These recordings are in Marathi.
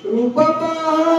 रूप पाहता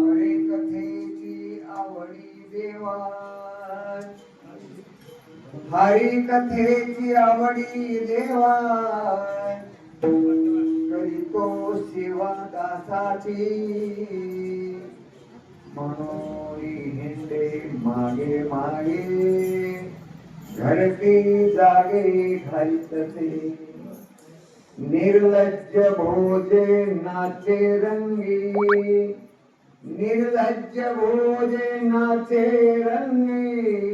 हरी कथेची आवडी देवा, हरी कथेची आवडी देवा, करीतो सेवा दासाची, म्हणून हिंडे मागे मागे, घरटी जागे घालतसे, निर्लज्ज भोजे नाचे रंगी, निर्लज्ज भोजे नाचे रंगी,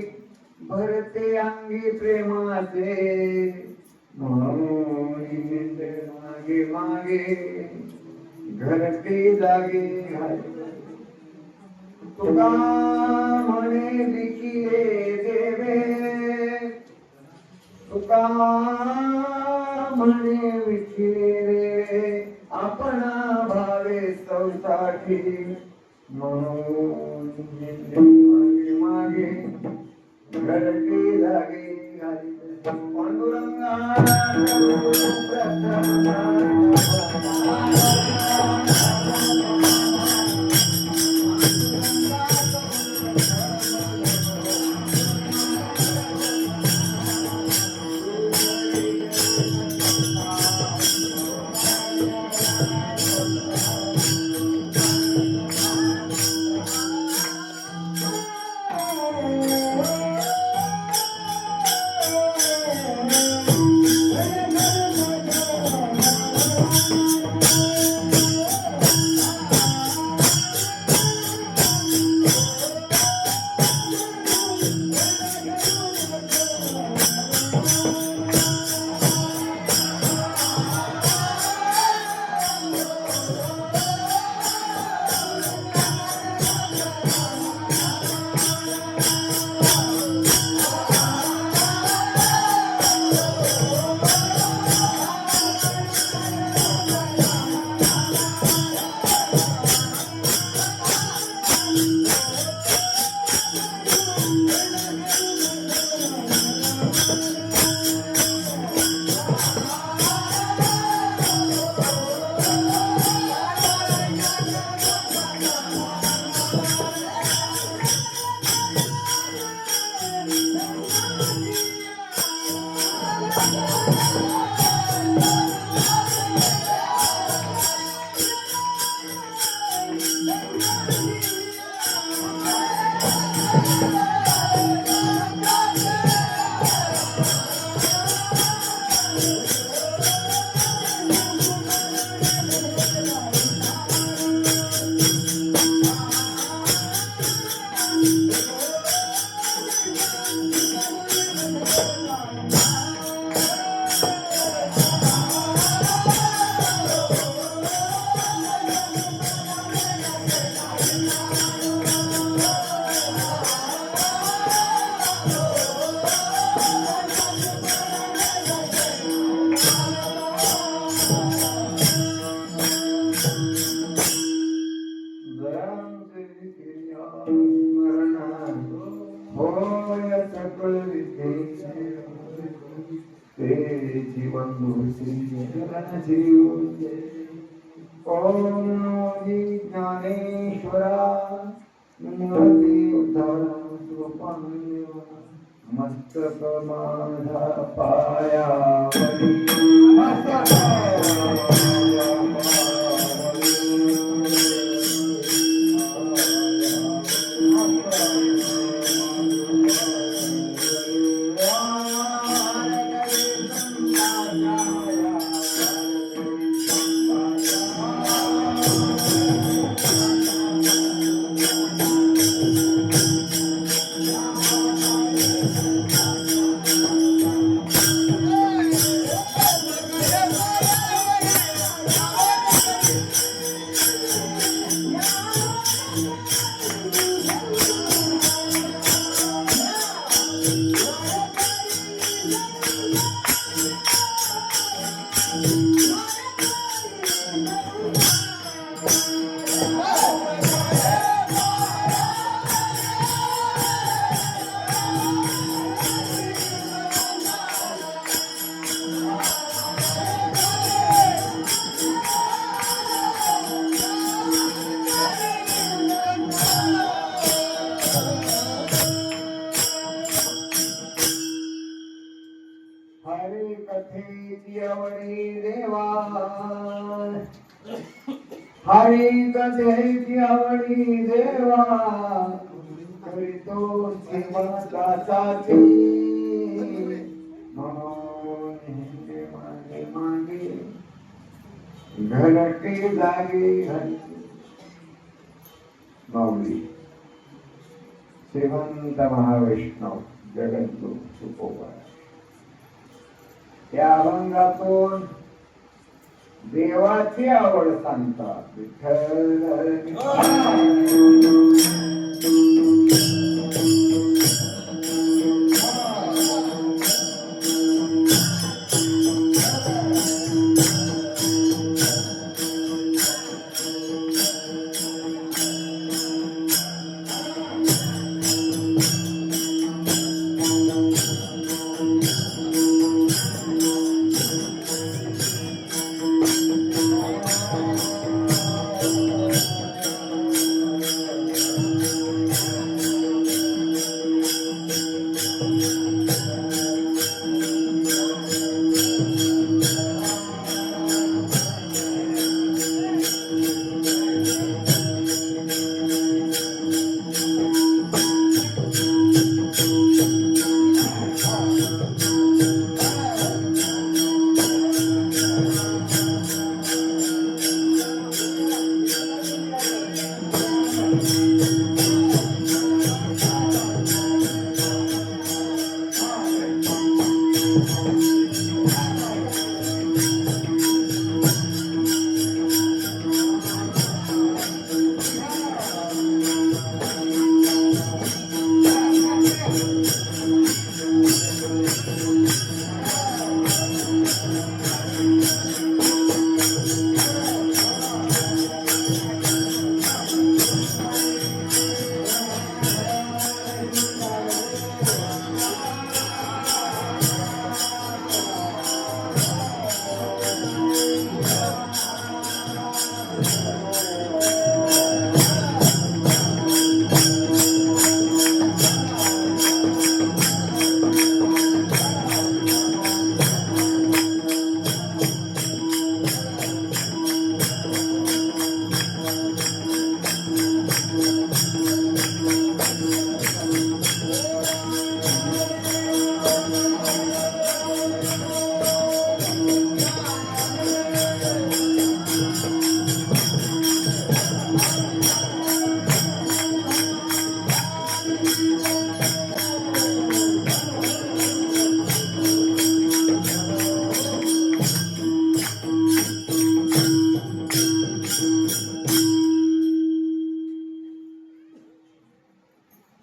भरते अंगी प्रेमाचे, म्हणून हिंडे मागे मागे, घरटी जागे घालतसे. तुका म्हणे विकिये देवे, तुका म्हणे विखिरे, आपणा भावे सौसाठी, म्हणून मागे मागे, घरटी जागे घालतसे. पांडुरंगा ओम नमो ज्ञानेश्वरा मस्तक माझा पायावरी हरे कथेची आवडी देवा हरे कथेची आवडी देवा करीतो सेवकासाठी म्हणून हिंदे मागे मागे घरटे जागे घरटे माऊली श्रीमंत महावैष्णव जगद्गुरु तुकोबा या अभंगातून देवाची आवड सांगतात विठ्ठल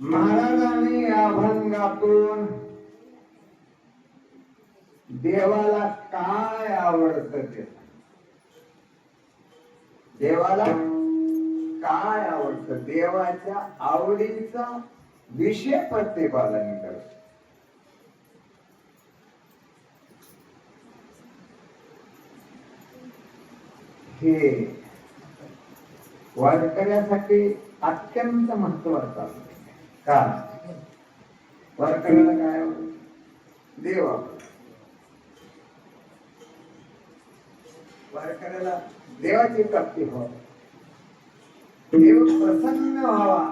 महाराजांनी या अभंगातून देवाला काय आवडतं ते देवाला काय आवडतं देवाच्या आवडीचा विषय प्रतिपादन करत हे वारकऱ्यासाठी अत्यंत महत्वाचं आहे. का? वारकऱ्याला काय देव, वारकऱ्याला देवाची प्राप्ती व्हावी, देव प्रसन्न व्हावा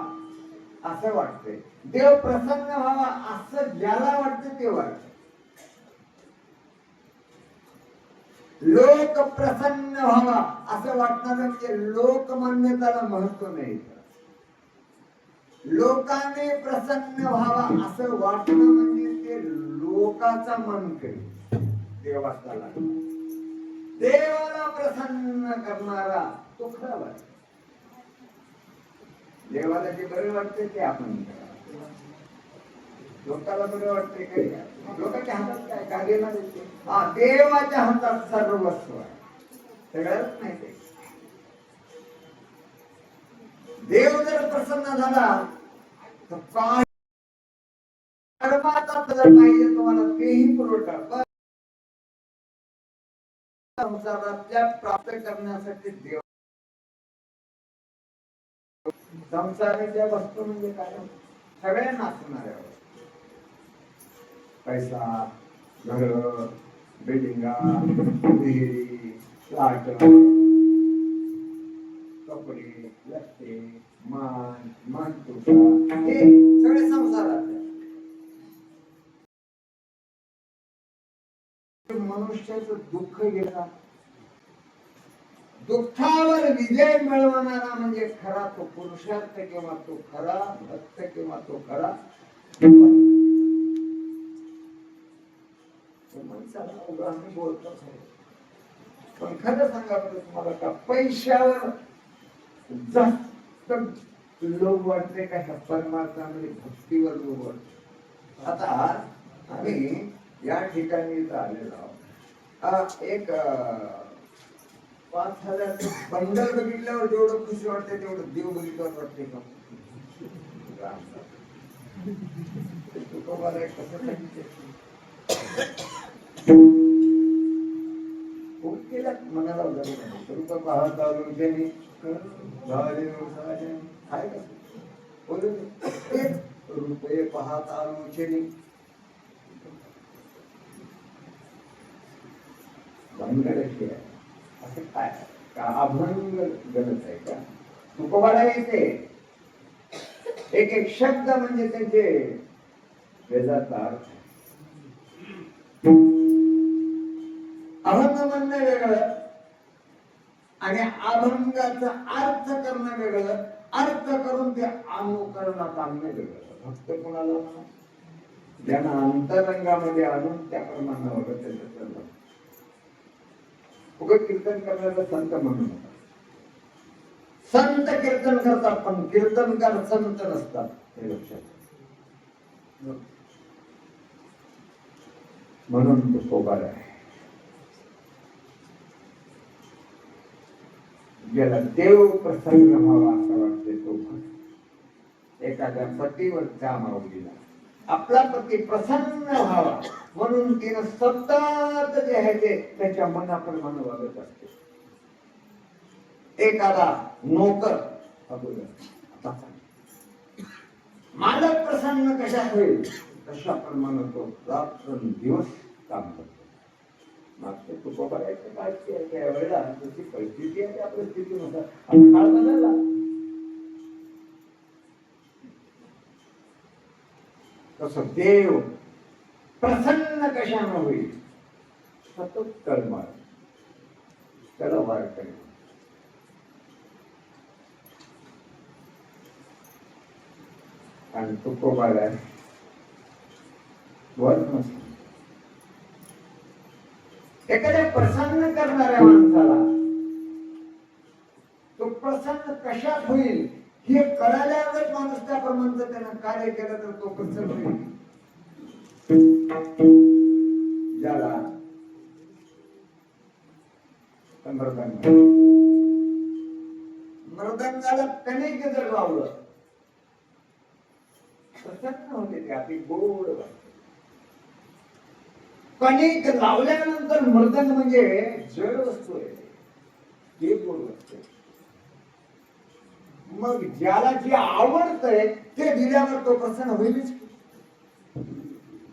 असं वाटतंय. देव प्रसन्न व्हावा असं ज्याला वाटतं ते वाटत. लोक प्रसन्न व्हावा असं वाटणार म्हणजे लोकमान्यताला महत्व नाही. लोकांनी प्रसन्न व्हावा असं वाटणं म्हणजे ते लोकाचा मन करेल. देवाला देवाला प्रसन्न करणारा तो खरा वाटत. देवाला जे बरे वाटते ते आपण करा. लोकाला बरं वाटते काही लोकांच्या हातात काय कार्य ना देते. देवाच्या हातात सर्वस्व आहे. सगळ्याच नाही ते. देव जर प्रसन्न झाला तर काय कर्माचा जर पाहिजे तुम्हाला तेही पुरवठा. संसारातल्या प्राप्त करण्यासाठी देव संसाराच्या वस्तू म्हणजे काय सगळ्यांना असणाऱ्या पैसा, घर, बिल्डिंगा, विहिरी, लाट, कपडे, लत्ते, मान तुका हे सगळे संसारात. मनुष्याचं दुःख गेला, दुःखावर विजय मिळवणारा म्हणजे खरा तो पुरुषार्थ किंवा तो खरा भक्त किंवा तो खरा माणसाला आम्ही बोलतो. पण खरं सांगा बरं तुम्हाला का पैशावर जास्त लोभ वाटते का ह्या परमार्थामध्ये भक्तीवर लोभ वाटते? आता आम्ही या ठिकाणी आलेलो आहोत. एक 5,000 बंडल बघितल्यावर जेवढं खुशी वाटते तेवढं देव बघितल्यावर वाटते का? तुकोबाला एक कसं सांगितलं मनाला रूप पाहत आलो ज्यांनी रुपये पाहत आलो ज्यांनी असं काय का अभंग गरज आहे का? तुकोबाला येते एक एक शब्द म्हणजे त्यांचे वेदाचा अर्थ. अभंग म्हणणं वेगळं आणि अभंगाचा अर्थ करणं वेगळं, अर्थ करून ते अनुकरणात आणणं वेगळं. भक्त कोणाला ज्यांना अंतरंगामध्ये आणून त्याप्रमाणे वगैरे त्याचं उगत कीर्तन करण्याचा संत म्हणून संत कीर्तन करतात पण कीर्तनकार संत नसतात हे लक्षात. म्हणून तो सोबार आहे. ज्याला देव प्रसन्न व्हावा असं वाटते तो एखाद्या पतीवरच्या माऊलीला आपला पती प्रसन्न व्हावा म्हणून तिनं सतत जे आहे ते त्याच्या मनाप्रमाणे वागत असते. एखादा नोकर मालक प्रसन्न कशा होईल तशाप्रमाणे तो रात्रंदिवस काम करतो. मागच्या तुकोबारायचं काय त्यावेळेला जशी परिस्थिती आहे त्या परिस्थितीनुसार काळ बदलला. तसं देव प्रसन्न कशानं होईल सतत कर्म त्याला वारकरी. आणि तुकोबाला वर्ण एखाद्या प्रसन्न करणाऱ्या माणसाला तो प्रसन्न कशात होईल हे कळाल्यावर माणूस त्याप्रमाणे त्यानं कार्य केलं तर तो प्रसन्न होईल. ज्याला मृदंगाला कणिक जर लावलं प्रसन्न होते ते अति गोड वाटते. कणिक लावल्यानंतर मृदंग म्हणजे जड वस्तू आहे. ते गोड वाटते. मग ज्याला जे आवडतंय ते दिल्यावर तो प्रसन्न होईलच.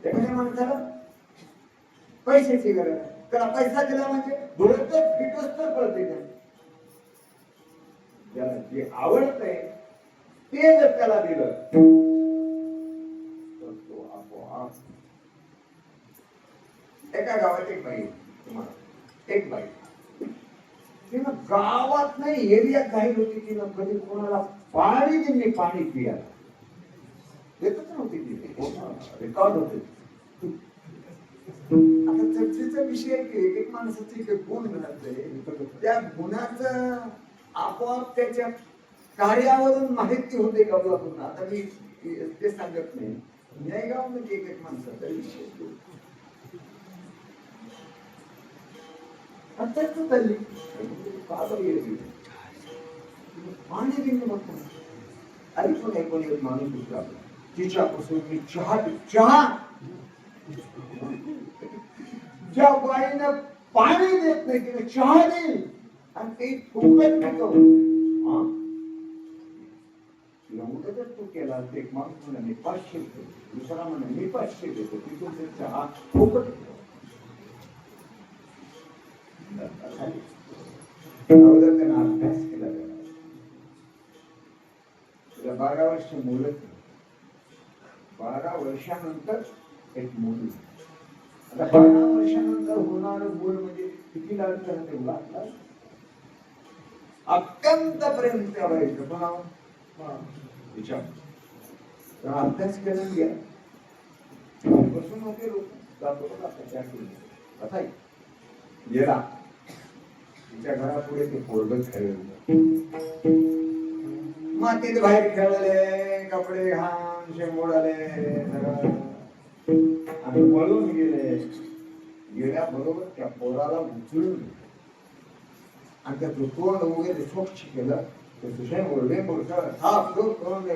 त्यामुळे माणसाला पैशाची गरज, त्याला पैसा दिला म्हणजे डोळ्यात फिटच तर कळते. ज्याला जे आवडतंय ते जर त्याला दिलं तर तो आपोआप. एका गावात एक बाई, तुम्हाला एक बाई, तिनं गावात नाही एरियात जाहीर होती, तिनं कधी कोणाला पाणी दिली, पाणी पियाला देतच नव्हती. तिथे रेकॉर्ड होते. आता चर्चेचा विषय की एक माणसाचे गुण घडते, त्या गुणाचं आपोआप त्याच्या कार्यावरून माहिती होते गावातून. आता मी ते सांगत नाही. न्यायगाव म्हणजे एक माणसाचा विषय पाणी दिलं बघ. ऐकून ऐकून एक माणूस उठला, तिच्यापासून मी चहा ज्या बाईनं पाणी देत नाही तिने चहा देईल आणि ते फुकट पितो. एवढं जर तू केला तर एक माणूस म्हणा मी 500 देतो, दुसरा म्हणा मी 500 देतो, तिथून ते चहा फुकट पितो. त्यानं अभ्यास केला. 12 वर्ष मुलं, 12 वर्षानंतर एक मुलं. आता 12 वर्षानंतर होणार मूल म्हणजे किती लागत तेवढा अत्यंत प्रेम करायचं. पण विचार अभ्यास केला घ्या बसून होते लोक जातो कसा गेला. तिच्या घरापुढे ते पोरग खेळलं, मातीत बाहेर खेळले, कपडे घाण शेंबोड आले आणि पळून गेले. गेल्याबरोबर त्या पोराला उचलून आणि त्याचं तोंड वगैरे स्वच्छ केलं. साफ सूफ करून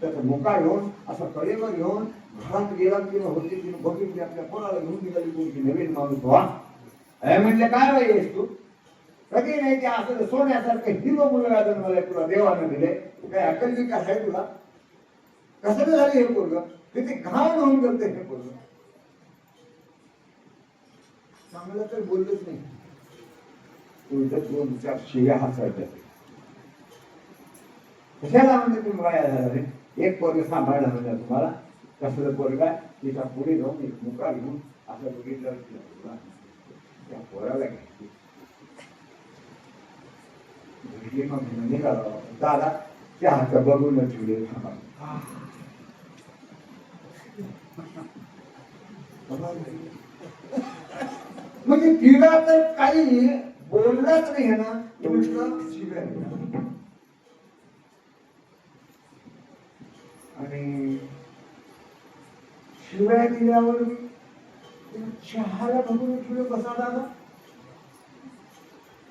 त्याचा मुका घेऊन असं कडेवर घेऊन घरात गेला. तिने होती, तिने बघितली, आपल्या पोराला घेऊन निघाली. तुमची नवीन माणूस व्हा. म्हणले काय बाई आहेस तू? कधी नाही ते असं सोन्यासारखं हिरो मुलगा जन्माला तुला देवानं दिले. काय अकल विकास आहे तुला? कसं झालं हे पोरग? तिथे घाण होऊन गेलं हे पोरग. चांगलं तर बोललंच नाही, उलट 2-4 शिव्या हसायच्या. कशाला म्हणजे तुम्ही वाया झाला रे? एक पोरग सांभाळला म्हणजे तुम्हाला कसलं पोरगा तिच्या पुढे जाऊन एक मुका घेऊन असं बघितलं त्या पोराला घ्यायची. निघाला दादा चहाचं बघूनच व्हिडिओ थांबा. म्हणजे तिला तर काही बोललाच नाही ना, उलट शिव्या. आणि शिव्या दिल्यावर चहाला बघून व्हिडिओ कसा झाला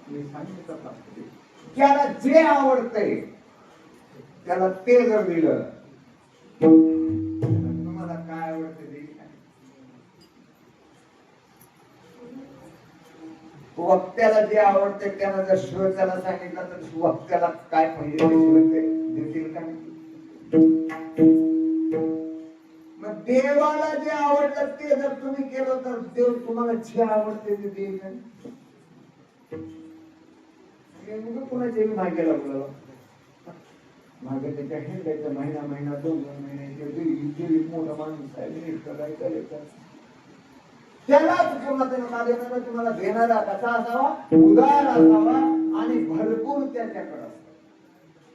मी सांगितलं. ज्याला जे आवडतंय त्याला ते जर दिलं, तुम्हाला काय आवडतं ते वक्त्याला जे आवडते त्याला जर श्रोत्याला सांगितलं तर वक्त्याला काय पाहिजे देतील का? मग देवाला जे आवडतं ते जर तुम्ही केलं तर देव तुम्हाला जे आवडते ते देईल. कुणाचे मागायला बोलावं मागे त्याच्या हेंडायचं महिना 2 महिने मोठा माणूस आहे त्यालाच पूर्ण तुम्हाला देणारा कसा असावा? उदार असावा आणि भरपूर त्याच्याकडे असावा.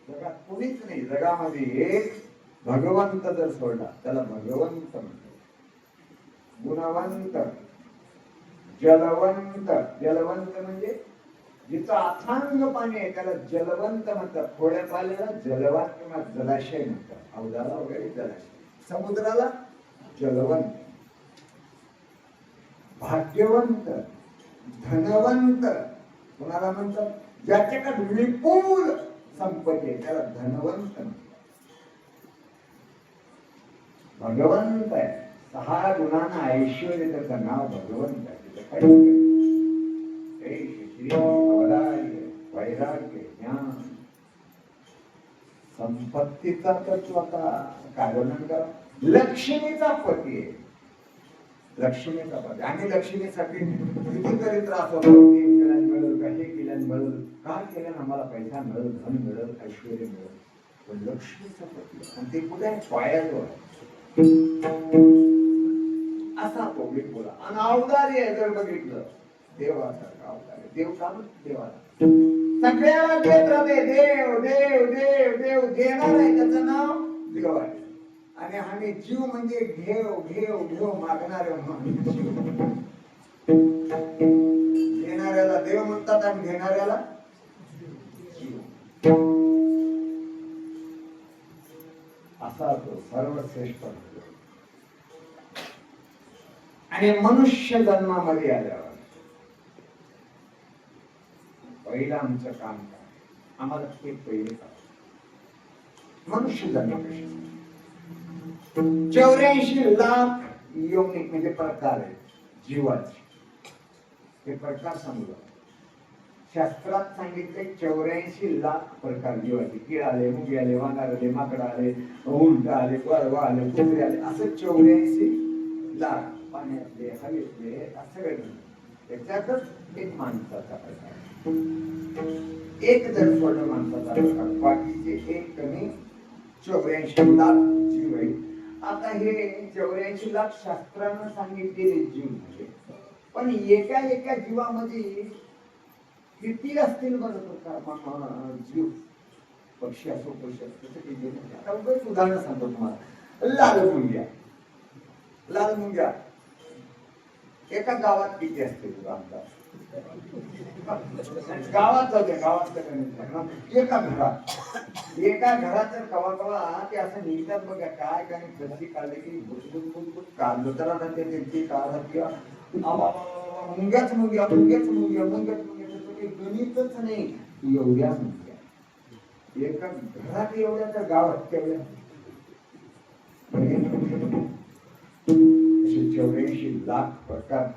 जगात कुणीच नाही. जगामध्ये एक भगवंत जर सोडला त्याला भगवंत म्हणतात. गुणवंत, जलवंत. जलवंत म्हणजे जिचं अथांग पाणी आहे त्याला जलवंत म्हणतात. थोड्या पाण्याला जलवान किंवा जलाशय म्हणतात. अवधाला वगैरे जलाशय. समुद्राला जलवंत. भाग्यवंत, धनवंत कोणाला म्हणतात? ज्याच्याकडे विपुल संपत्ती आहे त्याला धनवंत म्हणतात. भगवंत आहे. 6 गुणांना ऐश्वर्य त्याचं नाव भगवंत आहे. वैराग्य ज्ञान संपत्तीचा तत्व काय वर्णन करा. लक्ष्मीचा पती आहे, लक्ष्मीचा पती. आणि लक्ष्मीसाठी कितीतरी त्रास होतो. ते केल्याने मिळेल का, हे केल्याने मिळेल, काय केल्याने आम्हाला पैसा मिळेल, धन मिळेल, ऐश्वर्य मिळेल. पण लक्ष्मीचा पती आणि ते कुठे पायाजवळ असा तो बोला. आणि अवतारी आहे जर बघितलं देवाचा अवतार. देव का देवाला सगळ्याला देत राहते. देव देव देव देव देणार आहे, त्याचं नाव देव आहे. आणि आम्ही जीव म्हणजे घेव घेव घेव मागणारे. देणाऱ्याला देव म्हणतात आणि घेणाऱ्याला जीव. असा तो सर्वश्रेष्ठ. आणि मनुष्य जन्मामध्ये आल्यावर पहिलं आमचं काम काय, आम्हाला ते पहिले काम मनुष्य जन्म. 84 लाख योनी म्हणजे प्रकार आहे जीवाचे. हे प्रकार समजा शास्त्रात सांगितले 84 लाख प्रकार जीवाचे. किड आले, मुगी आले, वानर आले, माकड आले, उंट आले, परवा आले, कुत्रे आले, असं 84 लाख. पाण्यातले, हवेतले, सगळे. त्याच्यातच एक माणसाचा प्रकार, एक जर सोडलं माणसाचा प्रकार, बाकीचे एक कमी 84 लाख जीव आहे. आता हे 84 लाख शास्त्रानं सांगितलेले जीव म्हणजे, पण एका एका जीवामध्ये किती असतील बरं प्रकार जीव. पक्षी असो, पक्षी असो. आता उदाहरण सांगतो तुम्हाला. लाल मुंग्या, लाल मुंग्या एका गावात किती असते गावात जाऊ द्या, गावात एका घरात, एका घरात जर कवा कवा ते असं निघतात बघा. काय काय कशी काढले की काढलं तर आता ते काढत किंवा मुंग्याच मुंग्या, मुंग्याच मुंग्या, मुंग्याच मुंग्या, गणितच नाही एवढ्या मुंग्या एका घरात. एवढ्या तर गावात तेवढ्या 84 लाख प्रकार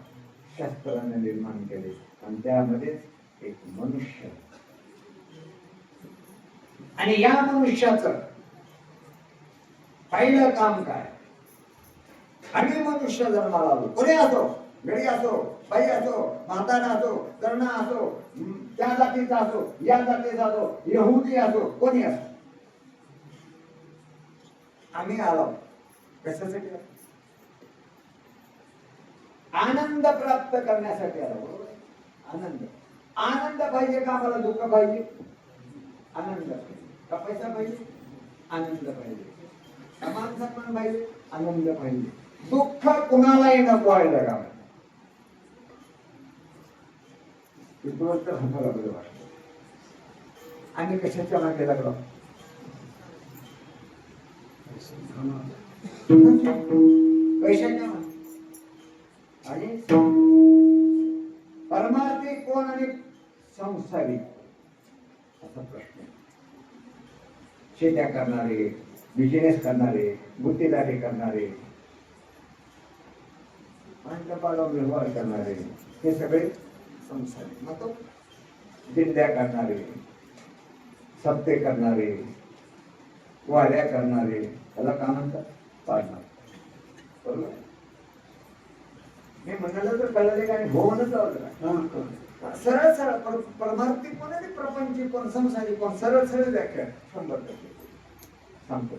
शास्त्राने निर्माण केले. आणि त्यामध्ये एक मनुष्य. आणि या मनुष्याचं पहिलं काम काय, आम्ही मनुष्य जन्माला आलो. कोणी असो, गडी असो, बाई असो, म्हातारा असो, तरुणा असो, त्या जातीचा असो, या जातीचा असो, यहुदी असो, कोणी असो, आम्ही आलो कशासाठी? आनंद प्राप्त करण्यासाठी आलो. आनंद, आनंद पाहिजे का आम्हाला? दुःख पाहिजे? आनंद का? पैसा पाहिजे? आनंद पाहिजे. समान सन्मान पाहिजे? आनंद पाहिजे. दुःख कुणालाही नको आहे जगामध्ये. तर आम्हाला बरं वाटतं. आणि कशाच्या मागे लागलो? पैशाच्या मागे. आणि परमार्थी कोण आणि संसारिक असा प्रश्न. शेत्या करणारे, बिझनेस करणारे, गुत्तेदारी करणारे, व्यवहार करणारे, हे सगळे संसारिक. मग तो दिंड्या करणारे, सप्ते करणारे, वाऱ्या करणारे, त्याला काय म्हणतात? पाळणार. बरोबर. मी म्हणाल तर कळले का? हो म्हणत आवडलं. सरळ सरळ परमार्थी कोण आणि प्रपंची कोण, संसारी कोण, सरळ सरळ व्याख्या 100% सांगतो.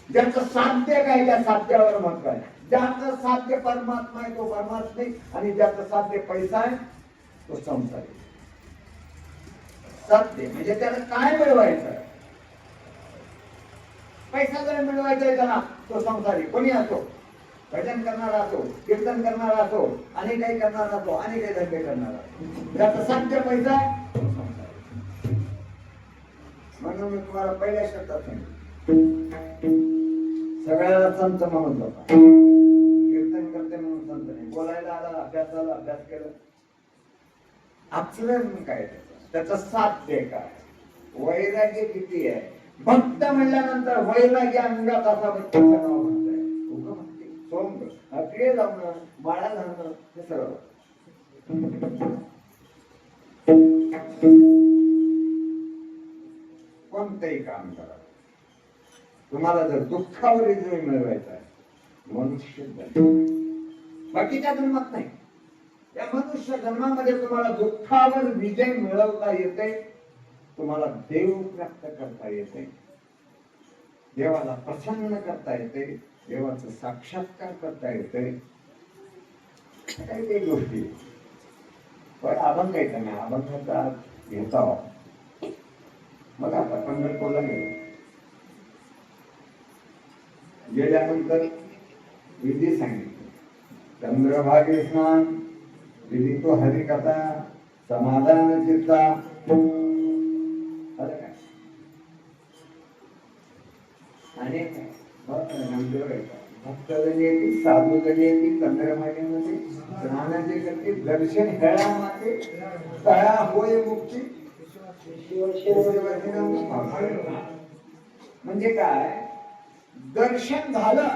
ज्याचं साध्य काय त्या साध्यावर महत्व आहे. ज्याचं साध्य परमात्मा आहे तो परमात्मा, आणि ज्याचं साध्य पैसा आहे तो संसारी. साध्य म्हणजे त्याला काय मिळवायचं? पैसा जर मिळवायचा आहे त्याला, तो संसारी. कोणी असो, भजन करणारा असो, कीर्तन करणारा असो, आणि काही करणारा असो, आणि काही धंदे करणारा, ज्याचा साध्य पैसा आहे तो संसारी. म्हणून मी तुम्हाला पहिल्या शब्दात सांगितलं, सगळ्याला संत म्हणून होता. कीर्तन करते म्हणून संत नाही. बोलायला आला, अभ्यासाला अभ्यास केला, आचरण काय त्याचं साध्य काय, वैराग्य किती आहे. भक्त म्हणल्यानंतर वैराग्य अंगात असावं त्याचं नाव म्हणताय. सोंग, अक्रिय लावणं, माळा घालणं, हे सर्व. कोणतंही काम करा, तुम्हाला जर दुःखावर विजय मिळवायचा आहे मनुष्य जन्म, बाकीच्या जन्मात नाही. या मनुष्य जन्मामध्ये तुम्हाला दुःखावर विजय मिळवता येते, तुम्हाला देव प्राप्त करता येते, देवाला प्रसन्न करता येते, देवाचा साक्षात्कार करता येते. काही काही गोष्टी पण अभंग आहे नाही, अभंगाचा घेता मग आता पंढरपूरला गेल्यानंतर विधी सांगितली, चंद्रभागे स्नान, विधी तो हरिकथा, समाधान चित्ता. अनेक भक्तजन येते, साधूजन येते, चंद्रभागेमध्ये स्नानाचे करते, दर्शन हेळा माते, तळा होय मुक्ती. म्हणजे काय, दर्शन झालं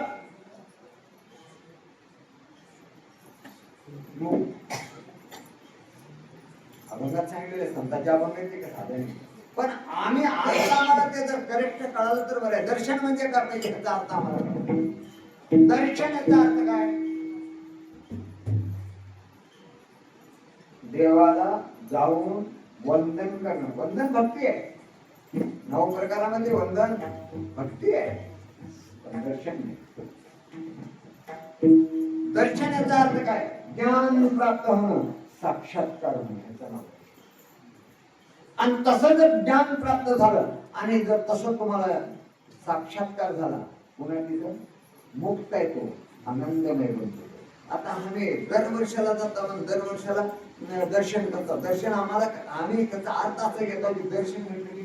अभंगात सांगितलेले संतांच्या अभंगाचे का साधन, पण आम्ही आता आम्हाला ते जर करेक्ट कळालं तर बरं आहे. दर्शन म्हणजे काय पाहिजे ह्याचा अर्थ आम्हाला, दर्शन याचा अर्थ काय, देवाला जाऊन वंदन करणं. वंदन भक्ती आहे, 9 प्रकारामध्ये वंदन भक्ती आहे, पण दर्शन नाही. दर्शन याचा अर्थ काय, ज्ञान प्राप्त होणं, साक्षात्कार होणं याचं नाव. आणि तसं जर ज्ञान प्राप्त झालं आणि जर तसं तुम्हाला साक्षात्कार झाला, पुन्हा तिथं मुक्त आहे, तो आनंदमय बनतो. आता आम्ही दरवर्षाला जातो, दरवर्षाला दर्शन करतो. दर्शन आम्हाला, आम्ही त्याचा अर्थ असं घेतो की दर्शन मिळतं की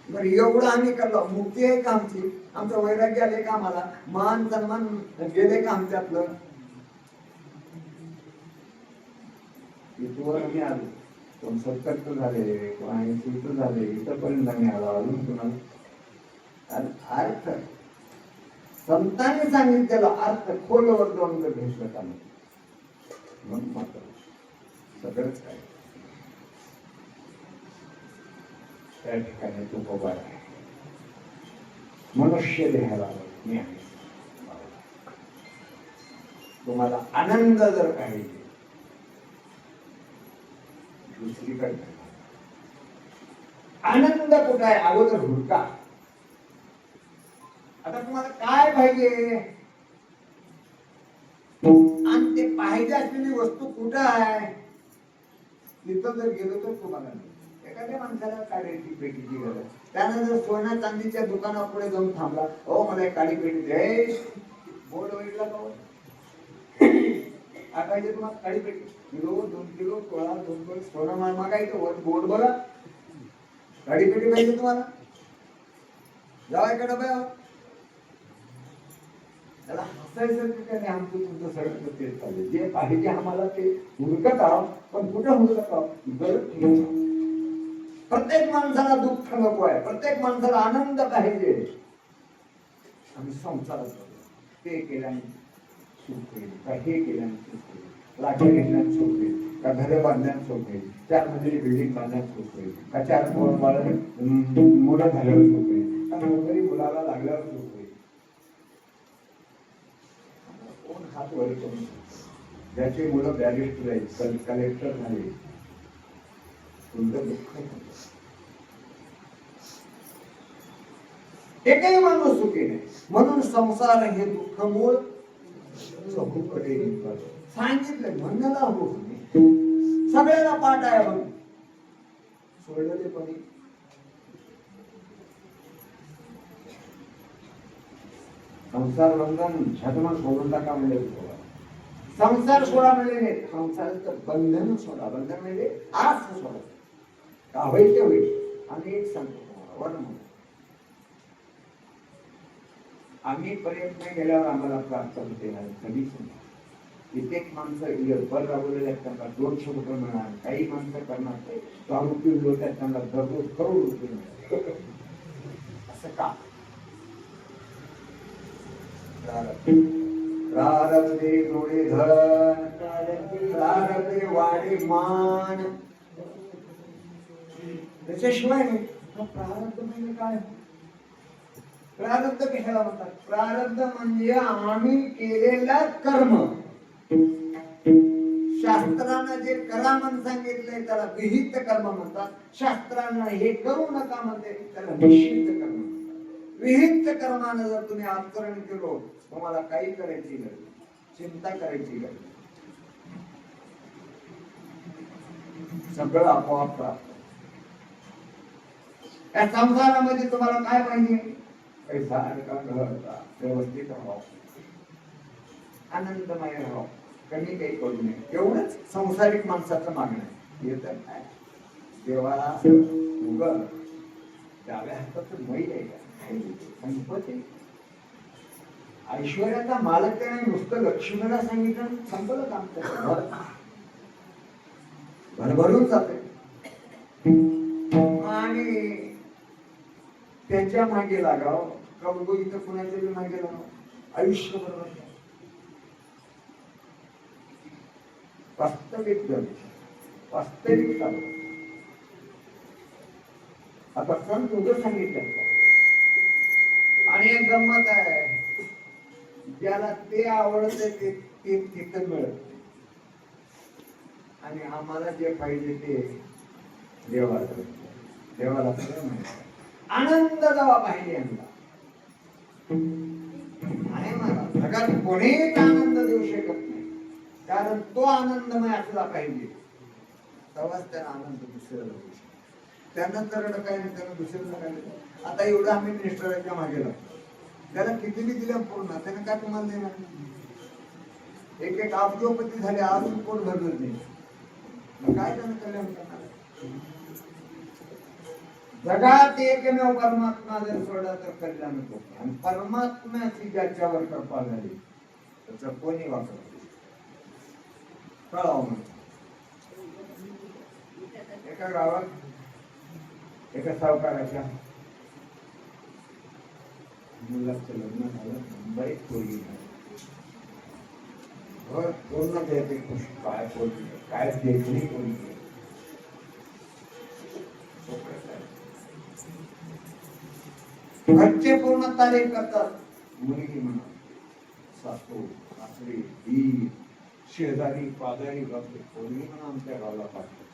बरं एवढं आम्ही करलो, मुक्ती आहे का आमची, आमचं वैराग्य आले का, आम्हाला मान सन्मान गेले का आमच्यातलं, इथवर आम्ही आलो, कोण 70 झाले, कोण 80 झाले, इथपर्यंत आम्ही आलो. अजून कुणाला अर्थ संतांनी सांगितलेला अर्थ खोलवर जाऊन जर घेतलं का नाही, म्हणून मात्र सगळंच काय त्या ठिकाणी तो उभा आहे. मनुष्य देहाला मी आहे. तुम्हाला आनंद जर पाहिजे दुसरीकडे, आनंद कुठे आहे, अगोदर हुडका. आता तुम्हाला काय पाहिजे आणि ते पाहिजे असलेली वस्तू कुठं आहे, तिथं जर गेलो तर तुम्हाला एखाद्या माणसाला काळीची पेटीची गरज, त्यानं जर सोन्या चांदीच्या दुकानापुढे जाऊन थांबला, हो मला एक काळी पेटी दे, बोर्ड वगैरे पाहिजे तुम्हाला काळी पेटी, किलो 2 किलो तोळा 2 किलो सोनं मागायचं, वर बोर्ड बघा, काळी पेटी पाहिजे तुम्हाला, जावा एका डब्या. त्याला हसायचं की काय, आमचं तुमचं सगळं तेच चाललंय, जे पाहिजे आम्हाला ते हुडकत आहोत, पण कुठं हुडकत आहोत. प्रत्येक माणसाला दुःख नको आहे, प्रत्येक माणसाला आनंद पाहिजे. आम्ही संसारात ते केल्याने सुख होईल का, हे केल्याने सुख होईल, लाठी घेतल्याने सुख होईल का, घरं बांधण्यात सुख होईल, 4 मजली बिल्डिंग बांधण्यात सुख होईल का, 4 मुलं झाल्यावर सुख होईल का, नोकरी मुलाला लागल्यावर सुख होईल. कोण हात वर करून, ज्याचे मुलं बॅरिस्टर आहेत, कलेक्टर झाले, तुमचं दुःख एकही माणूस सुखी नाही. म्हणून संसार हे दुःख मूळ सांगितलं, म्हणण्याला होत नाही, सगळ्याला पाठ आहे. बघ सोडले पण संसार बंधन झटमा सोडून टाका म्हणजे संसार सोडा म्हणजे नाही, संसाराचं बंधन सोडा. बंधन म्हणजे आस सोडा, का होईल ते होईल. आणि एक सांगतो वर्ण, आम्ही प्रयत्न केल्यावर आम्हाला प्राप्त होते नाही कधीच नाही. कित्येक माणसं बल राबवलेल्या त्यांना 200 रुपये मिळणार, काही माणसं करणार ते 100 रुपये लोट्यात त्यांना दररोज करोड रुपये मिळणार. असं का? प्रारब्धे गोडे धन प्रारब्धे वाढे मान, त्याच्याशिवाय नाही. प्रारब्ध म्हणजे काय? प्रारब्ध कशाला म्हणतात? प्रारब्ध म्हणजे आम्ही केलेला कर्म. शास्त्रानं जे करा म्हणून सांगितलंय त्याला विहित कर्म म्हणतात. शास्त्रानं हे करू नका म्हणते त्याला निषिद्ध कर्म म्हणतात. विहित कर्मानं जर तुम्ही आचरण केलो, तुम्हाला काही करायची गरज, चिंता करायची गरज, सगळं आपोआप प्राप्त. या संसारामध्ये तुम्हाला काय पाहिजे? पैसा, घरचा, व्यवस्थित राहावं, आनंदमय राहावं, कमी काही करू नये, एवढंच संसारिक माणसाचं मागणं आहे. हे तर काय देवाला उगल डाव्या हातात मैल आहे का? संपत्ती ऐश्वर्याचा मालक त्याने नुसतं लक्ष्मीला सांगितलं संपलं काम त्याचं. भरभरून जाते आणि त्याच्या मागे लागाव का उगो इथं कुणाच्या बी मागे लागाव आयुष्य बरोबर. वास्तविक जग, वास्तविक चालू. आता संत उगं सांगितलं आणि एक गंमत आहे, ज्याला ते आवडत ते तिथं मिळत आणि आम्हाला जे पाहिजे ते देवाला देवाला सगळं माहिती. आनंद जेव्हा पाहिजे आमचा आणि मला जगात कोणीच आनंद देऊ शकत नाही, कारण तो आनंदमय असला पाहिजे तेव्हाच त्याला आनंद दुसऱ्याला देऊ शकतो. त्यानंतर काय नाही, त्यानं दुसऱ्याला काय नाही. आता एवढं आम्ही मिनिस्टरांच्या मागे लागतो, त्याला किती बी दिल्या पूर्ण त्यानं काय तुम्हाला देणार? एक एक अब्जोपती झाले अजून कोण भरलं नाही, मग काय त्यानं कल्याण करणार? जगात एकमेव परमात्मा जर सोडला तर कल्याण होतो, आणि परमात्म्याची ज्याच्यावर कृपा झाली त्याचं कोणी वापरत कळावं म्हणतो. एका गावात एका सावकाराच्या मुलाचं लग्न झालं, मुंबईत पोरगी पूर्ण देते खुश. काय पोरगी, काय देखणी पोरगी, घरचे पूर्ण तारीफ करतात. मुलगी म्हणा, सासू सासरी ही शेजारी पाजारी बघते, पोरगी म्हणा आमच्या गावाला पाठवतो.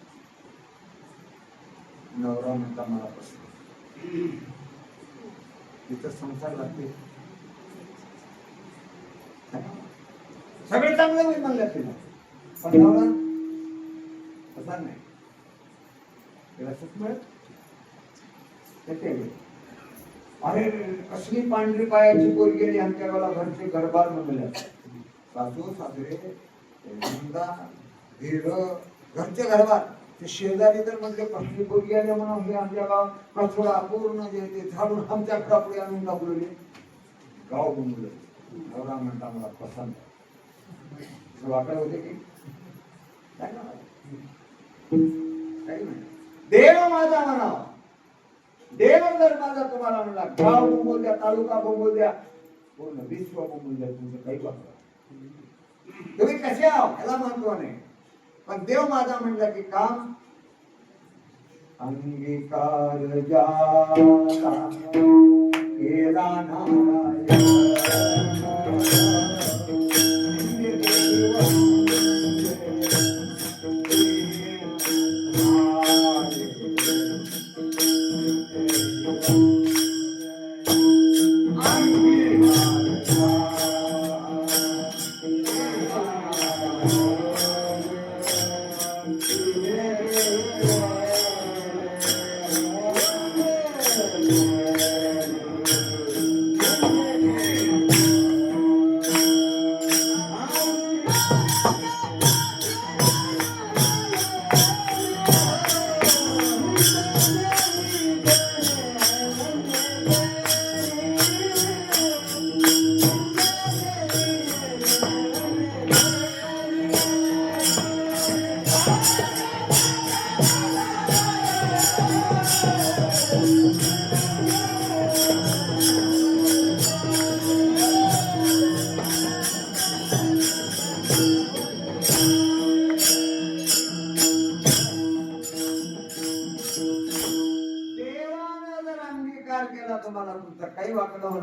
नवरा म्हणता मला पसंत, तिथं संसार लागते, सगळं चांगलं होईल म्हणलं तिला, पण नवरा तसा नाही, तिला सुख मिळत त्याचे. अरे कसली पांढरी पायाची पोरगी गेली आमच्या गावाला, घरचे गरबार म्हणले, सासू सासरे धीर घरचे गरबार. ते शेजारी तर म्हटले कसली पोरगी आली म्हणा, हे आमच्या गाव कचरा पूर्ण जे ते झाडून आमच्या कपडे आणून दाखवले, गाव बनवले. नवरा म्हणता मला पसंत वाटत होते की काही नाही. देव माझा म्हणावा, देव जर माझा तुम्हाला म्हणला, गाव बोंबल द्या, तालुका बोंबल द्या, पूर्ण विश्व बोंबल द्या, तुमचं काही वाटत तुम्ही कसे आहो याला महत्व नाही, पण देव माझा म्हणला की काम अंगीकार जाता केला नारायण.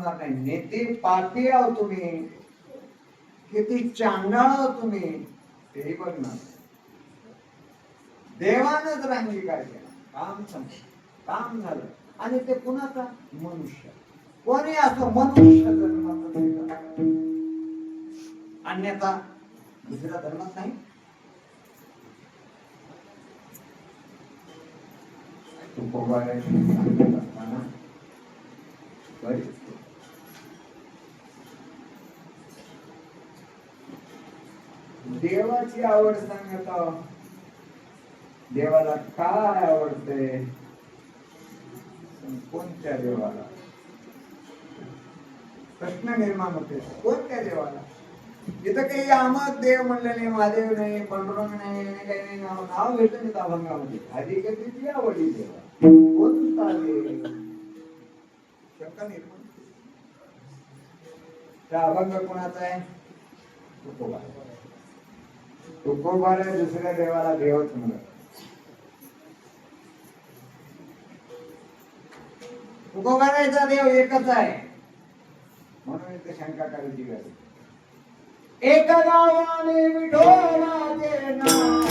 बघणार नाही. नेते पापी आहो तुम्ही, किती चांडाळ आहो तुम्ही, तेही बघणार. देवानं जर अंगीकार केला, काम संपलं, काम झालं. आणि ते कुणाचा? मनुष्य. कोणी असो, मनुष्य जन्माचा, अन्यथा दुसऱ्या धर्मात नाही. देवाची आवड सांगत आहो. देवाला काय आवडते? कोणत्या देवाला? प्रश्न निर्माण होते, कोणत्या देवाला? इथं काही आमक देव म्हणलं नाही, महादेव नाही, पांडुरंग नाही, काही नाही. नाव घेत नाही अभंगामध्ये. आधी कधी आवडली देवा, कोणता देव? शंका निर्माण. त्या अभंग कोणाचा आहे? तुकोबा. तुकोबाने दुसऱ्या देवाला देवच म्हणत. तुकोबाचा देव एकच आहे, म्हणून इथे शंका करायची गरज. एक गावाने विठोबाचे नाव,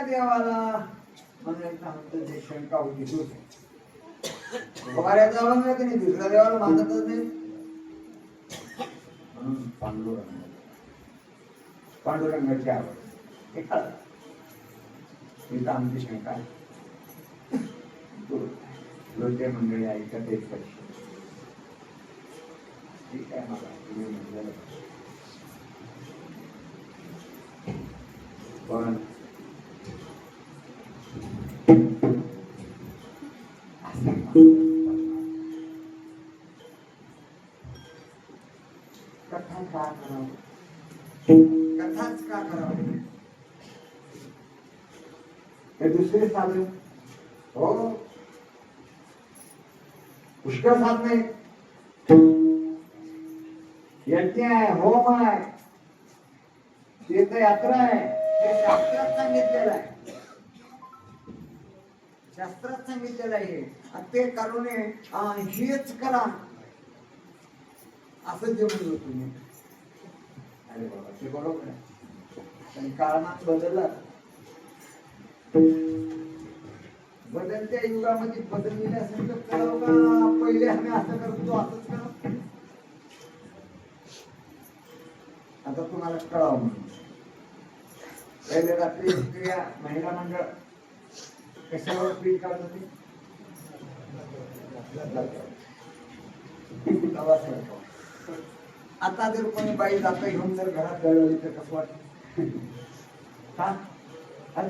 देवाला म्हणायचं शंका होती. बघायचा अभंग की नाही, दुसऱ्या देवाला मानतच नाही. म्हणून पांडुरंगाची आवड इथं आमची शंका आहे. लोटे मंडळी ऐकत एक ठीक आहे, मला तुम्ही म्हणलेलं पण कथाच का करावं? हे दुसरे साधन हो पुष्कळ साधने, यज्ञ आहे, होम आहे, तीर्थयात्रा आहे, हे शास्त्रात सांगितलेलं आहे. शास्त्रात सांगितलेलं आहे. ते करू नये, हेच करा असं जे म्हणलो तुम्ही. अरे बाबा ते बरोबर आहे, पण काळात बदलला. बदलत्या युगामध्ये बदललेले असेल तर करावं का पहिले आम्ही असं करतो असंच करा. आता तुम्हाला कळावं म्हणून पहिले रात्री स्त्रिया महिला मंडळ कशावर पीठ काढत होती? आता जर कोणी बाई जाता घेऊन जर घरात गळवली तर कसं वाटत?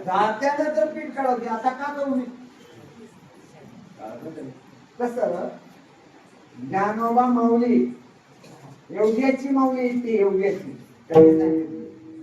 जात्यानं जर पीठ काढवते आता का करू मी? कस ज्ञानोबा माऊली एवढ्याची माऊली ती एवढ्याची त्यांनी सांगितलं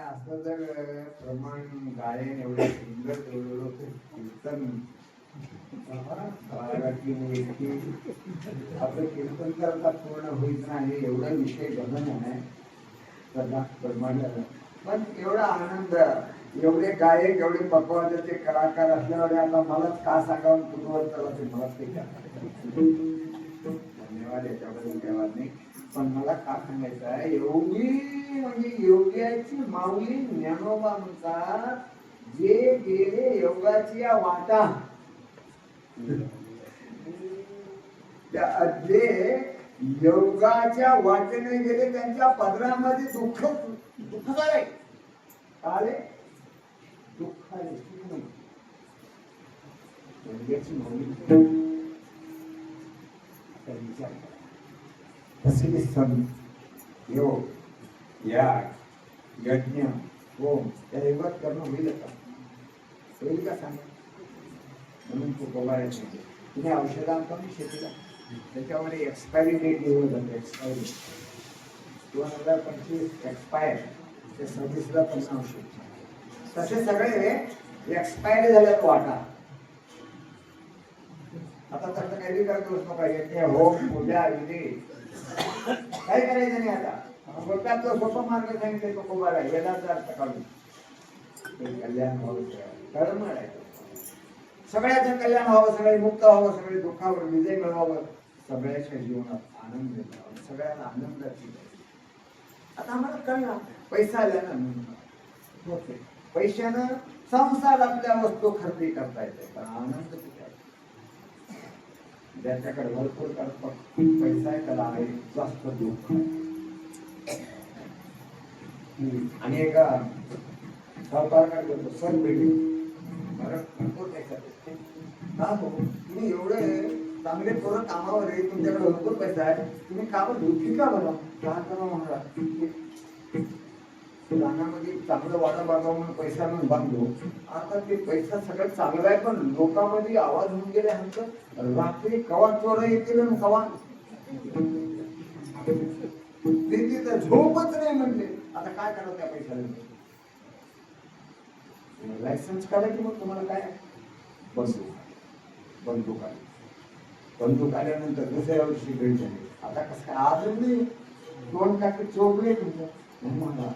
असं जर प्रमाण गायन एवढं सुंदर ठेवलेलं कीर्तन आपलं कीर्तन करता पूर्ण होईत नाही एवढा विषय गमन आहे प्रमाण पण एवढा आनंद एवढे गायक एवढे पकवानाचे कलाकार असल्यावर आता मलाच का सांगावं कुठवर चला ते मलाच ते धन्यवाद याच्याबद्दल धन्यवाद नाही पण मला का सांगायचं आहे योगी म्हणजे योग्याची माऊली ज्ञानोबा म्हणतात जे गेले योगाची या वाटा जे योगाच्या वाटेने गेले त्यांच्या पदरामध्ये दुःख झाले आले दुःख आले योग्याची माऊली विचार तसे योग याग यज्ञ होम या योगात करणं होईल का होईल का सांगा म्हणून तो गोबाऱ्याचे तुम्ही औषध आणता ना शेतीला त्याच्यावर एक्सपायरी डेट लिहिलं जातं एक्सपायरी 2025 एक्सपायर ते 26ला पण औषध तसे सगळे एक्सपायरी झाल्यात वाटा आता तसं काही करतो नका यज्ञ होम पूजा विधी काय करायचं नाही आता गोट्यात तो सोपा मार्ग सांगितले तो कुमार आहे वेदांचा अर्थ काढून कल्याण व्हावं कर्म आहे सगळ्याचं कल्याण व्हावं सगळे मुक्त व्हावं सगळे दुःखावर विजय मिळवावं सगळ्याच्या जीवनात आनंद मिळावा सगळ्यांना आनंदाची आता आम्हाला कळलं पैसा आल्यानं होते पैशानं संसार आपल्या वस्तू खरेदी करता येते पण आनंद कुठे ज्याच्याकडे भरपूर पैसा आहे त्याला आहे जास्त दुःख आणि एका सहकार्याकडे होतो सर भेटी भरपूर पैसा का हो तुम्ही एवढे चांगले पोरं कामावर आहे तुमच्याकडे भरपूर पैसा आहे तुम्ही कामं दुःखी का बघा का करा म्हणा रानामध्ये चांगलं वाटा बांधावं म्हणून पैसा म्हणून बांधलो आता ते पैसा सगळं चांगला आहे पण लोकांमध्ये आवाज होऊन गेले आमचं रात्री कवा चोर येतील आणि कवा तर झोपच नाही म्हणले आता काय करावं त्या पैशाला लायसन्स काढा की मग तुम्हाला काय बंदूक आली बंदूक आल्यानंतर दुसऱ्या वर्षी भेट झाली आता कसं काय आज नाही 2 टाके चोरले तुमचं म्हणा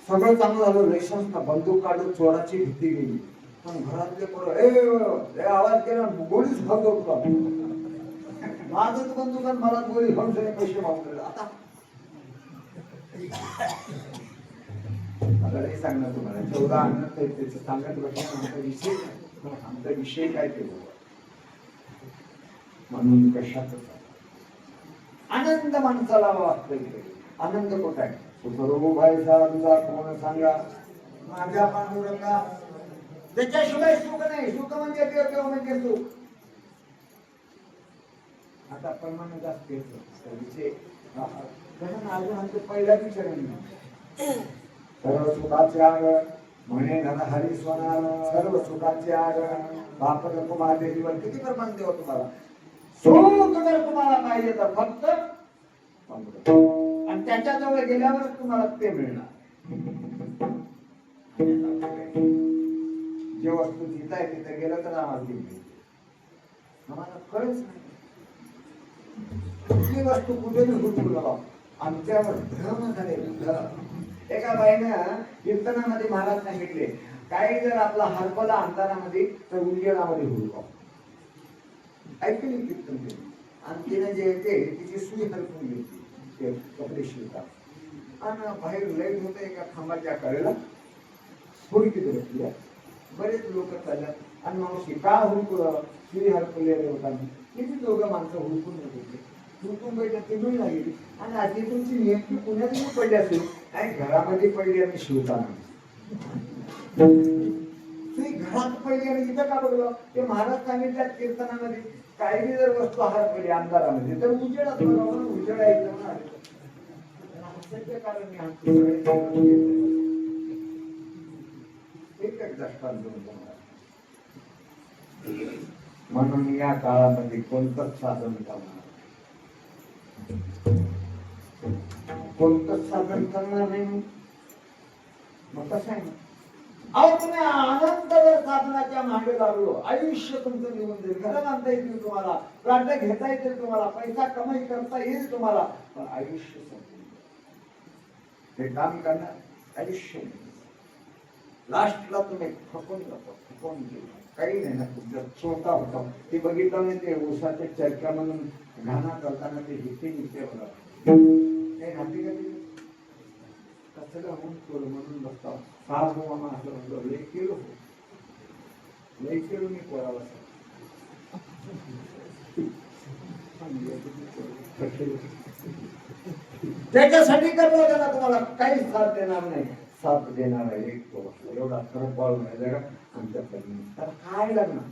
सगळं चांगलं झालं लायसन्स बंदूक काढून चोराची भीती गेली पण घरातले पोरं आवाज केला गोळीच घालतो तुला माझंच बंदुकान मला गोळी घालून सगळे पैसे मागून आता मला नाही सांगणार तुम्हाला जेवढा आनंद त्याचं सांगत बसणार आमचा विषय काय ते म्हणून कशातच आनंद माणसाला वाटतोय. आनंद कुठं आहे? सुखरूपाय साधूचा कोण सांगा माझ्या पांडुरंगा. त्याच्याशिवाय सुख नाही. सुख म्हणजे देव म्हणजे सुख. आता परमानंद असते विषय पहिला विचारण सर्व सुखाचे आग म्हणे नर हरी स्वनार. सर्व सुखाचे आग बाप कुमार देवीवर किती प्रमाण देव तुम्हाला. सुख जर तुम्हाला पाहिजे तर फक्त आणि त्याच्याजवळ गेल्यावरच तुम्हाला ते मिळणार. जे वस्तू जिथं आहे तिथे गेलं तर आम्हाला ती मिळते. आम्हाला कळच नाही कुठली वस्तू कुठे हुडकू. आमच्यावर भ्रम झाले. एका बाईनं कीर्तनामध्ये महाराज सांगितले काही जर आपला हरपला अंधारामध्ये तर उजेडामध्ये हुडकाव. ऐकली कीर्तन केली आणि तिने जे येते तिची सुई हरपून घेतली. ते कपडे शिवतात आणि बाहेर लाईट होतं. एका खांबाच्या कडेला हुडकीत बसली. बरेच लोक चालल्यात आणि मावशी का हुडकलं सुई हरपलेले होताना किती दोघं माणसं हुडकून येत होते. हुडकून बैठक ती मिळून लागली आणि आधी तुमची नेमकी पुण्यातही पडली असेल आणि घरामध्ये पडली आणि शिवताना तुम्ही घरात पडली आणि इथं का बघलं. ते महाराज सांगितल्यात कीर्तनामध्ये काही जर वस्तू हरपली अंधारामध्ये तर उजेडात बघावं. उजेडा एकदम एकच दष्टांत म्हणून या काळामध्ये कोणतंच साधन करणार कोणतंच साधन करणार नाही. मग कसं आहे अहो तुम्ही आनंद जर साधनाच्या मागे लागलो आयुष्य तुमचं निघून जाईल. घरं बांधता येतील तुम्हाला, प्लॉट घेता येतील तुम्हाला, पैसा कमाई करता येईल तुम्हाला, पण आयुष्य संपून हे काम करणार आयुष्य लास्टला तुम्ही थकून जातो. थकून गेला काही नाही ना. तुमचा छोटा होता ते बघितलं नाही ते ऊसाच्या चर्चा म्हणून घाणा करताना ते हिथे निघते बघा काही राहते का ते कसं होऊन थोडं म्हणून बसता सास मामा असं म्हणतो लई केलो लई केलो मी पोराला त्याच्यासाठी करतो त्याला तुम्हाला काहीच साथ देणार नाही. साथ देणार आहे एक तो एवढा खरं पाळून आहे जगा आमच्याकडे. तर काय लागणार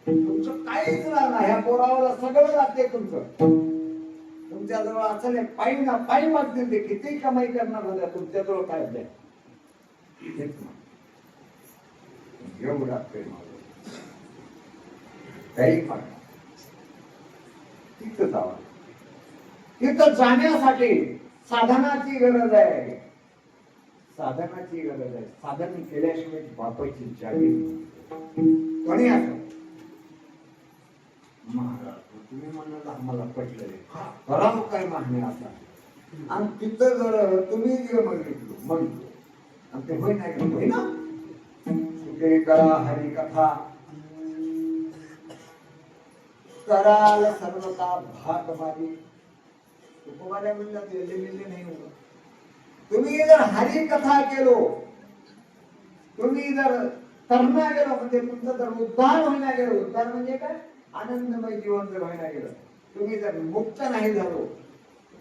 तुमचं काहीच लागणार. ह्या पोरावाला सगळं लागते तुमचं. तुमच्याजवळ असं नाही पायी ना पायी मागतील ते किती कमाई करणार होत्या तुमच्याजवळ काय द्या एवढा प्रेम काही मागणार. तिथं जावं. तिथं जाण्यासाठी साधनाची गरज आहे. साधनाची गरज आहे. साधन केल्याशिवाय बापाची जागी कोणी असं महाराज तुम्ही म्हणाल आम्हाला पटलं करावं काय मागणे असा आणि तिथं जर तुम्ही जे म्हणलो आणि ते होय नाही होय ना सुखे करा हरी कथा कराल सर्वता भाग माझी तुकोबाला म्हणलं ते मिळले नाही होत. तुम्ही जर हरी कथा केलो तुम्ही जर तरणा गेलो म्हणजे तुमचं जर उद्धार होईना गेलो. उद्धार म्हणजे काय आनंदमय जीवन जर व्हायला गेलं तुम्ही जर मुक्त नाही झालो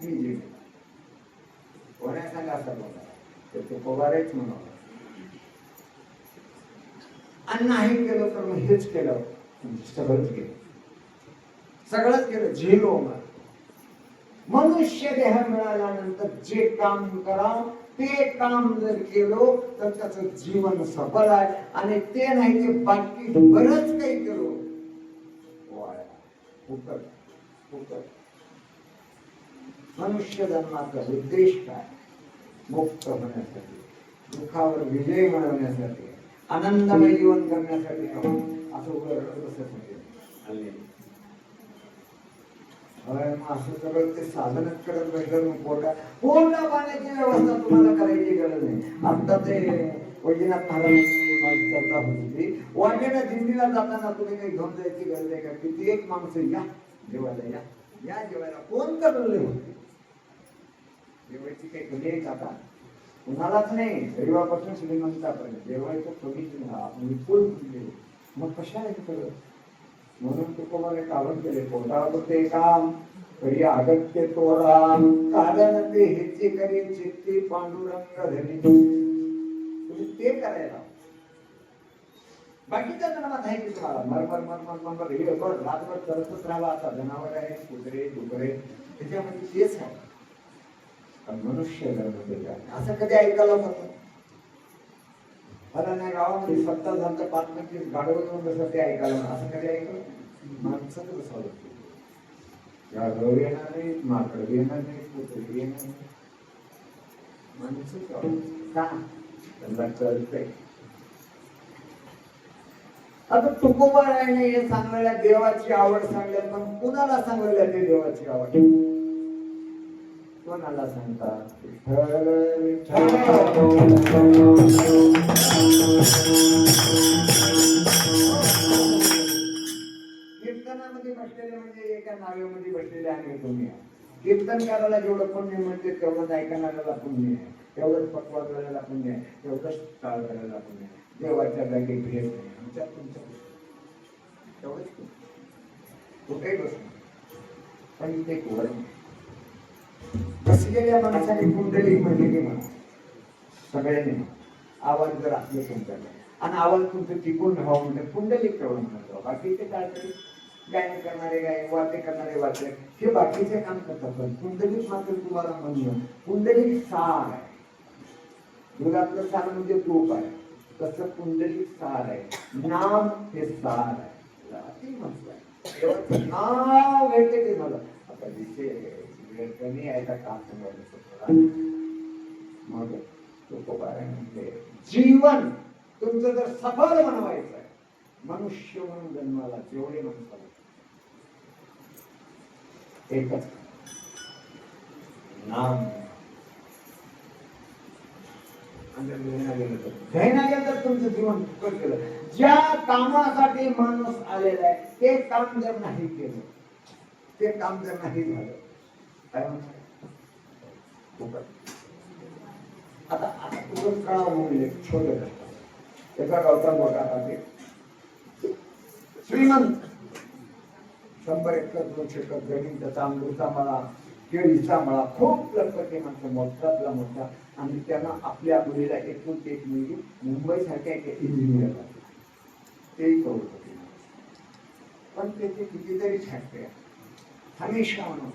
मी जीव कोणा सांगा असं ते पोवारेच म्हणावं आणि नाही केलं तर मग हेच केलं सगळंच केलं. सगळंच केलं झेलो. मनुष्य देह मिळाल्यानंतर जे काम करावं ते काम जर केलो तर त्याचं जीवन सफल आहे आणि ते नाही ते बाकी बरंच काही केलो मनुष्य जन्माचा उद्देश काय मुक्त होण्यासाठी दुःखावर विजय मिळवण्यासाठी आनंदमय जीवन करण्यासाठी असं असं सगळं ते साधनच करत बसलं पोटा पाण्याची व्यवस्था तुम्हाला करायची गरज नाही. आता ते वैजनाथ महाराजांची चर्चा होती वाटेला दिंडीला जाताना तुम्ही काही घेऊन जायची गरज आहे का. किती एक माणसं या जेवायला या जेवायला कोण करले होते जेवायची काही कमी आहे का कुणालाच नाही. गरीबापासून श्रीमंतापर्यंत जेवायचं कमीच नाही आपण विपुल मग कशा आहे सगळं म्हणून तुकोबाने काढून केले, पोटावर ते काम करी अगत्य तोरा, कारण ते हेचे करी चित्ती पांडुरंग धरी. तुम्ही ते करायला, बाकीच्या जन्मात आहे की तुम्हाला मरमर मरमर मरमर हे रातभर करतच राहावा. आता जनावर आहे, कुत्रे डुकरे त्याच्यामध्ये तेच आहे. पण मनुष्य जन्म असं कधी ऐकायला होतं? मला नाही गावामध्ये 70,000 5-25 गाडव घेऊन जसं ते ऐकायला, असं कधी ऐकलं? माणसं कसं होतं, गाढव येणार नाही, माकड येणार नाही, कुत्रे येणार नाही, माणसं का त्यांना कळतंय. आता तुकोबारायाने हे सांगलेल्या देवाची आवड सांगल्या, पण कुणाला सांगलेल्या ते देवाची आवड? कोणाला सांगतात? कीर्तनामध्ये बसलेले म्हणजे एका नावेमध्ये बसलेले आणि तुम्ही. कीर्तनकाराला जेवढं पुण्य म्हणजे तेवढंच ऐकणाऱ्याला पुण्य आहे, तेवढंच पक्वा करायला पुण्य आहे, तेवढंच टाळ करायला पुण्य आहे. देवाच्या जागी भेट नाही आमच्या तुमच्या तेवढंच कुठेही बसणार. पण इथे कोण बसलेल्या माणसाने कुंडली म्हणली की म्हणा सगळ्यांनी आवाज जर असले तुमच्याकडे आणि आवाज तुमचं टिकून राहावं म्हणजे कुंडलिक करून म्हणतो. बाकीचे काय तरी गायन करणारे गायन, वाद्य करणारे वाद्य, हे बाकीचे काम करतात. पण कुंडलिक मात्र तुम्हाला म्हणणं, कुंडलिक सार आहे. दुधातलं सार म्हणजे तूप आहे, तसं कुंडलिक सार आहे. नाम हे सार आहे. अति महत्व आहे. नाव भेटते ते मला आता दिसे कमी आहे का काम. मग म्हणजे जीवन तुमचं जर सफल बनवायचं आहे, मनुष्य म्हणून जन्माला जेवढे माणसाला एकच नाम घ्यायला गेलं तर तुमचं जीवन फुकट केलं. ज्या कामासाठी माणूस आलेला आहे ते काम जर नाही केलं, ते काम जर नाही झालं, काय आता तुझं कळा म्हणले छोट एका गावचा मोठा आहे श्रीमंत, 100 एकर 200 एकर जमीन, त्याचा आंबूचा मळा, केळीचा मळा, खूप लखपती माणसं, मोठातला मोठा. आणि त्यांना आपल्या मुलीला एकूण एक मुलगी मुंबई सारख्या इंजिनियर तेही करू शकते. पण त्याचे कितीतरी छाटते हमेशा म्हणून,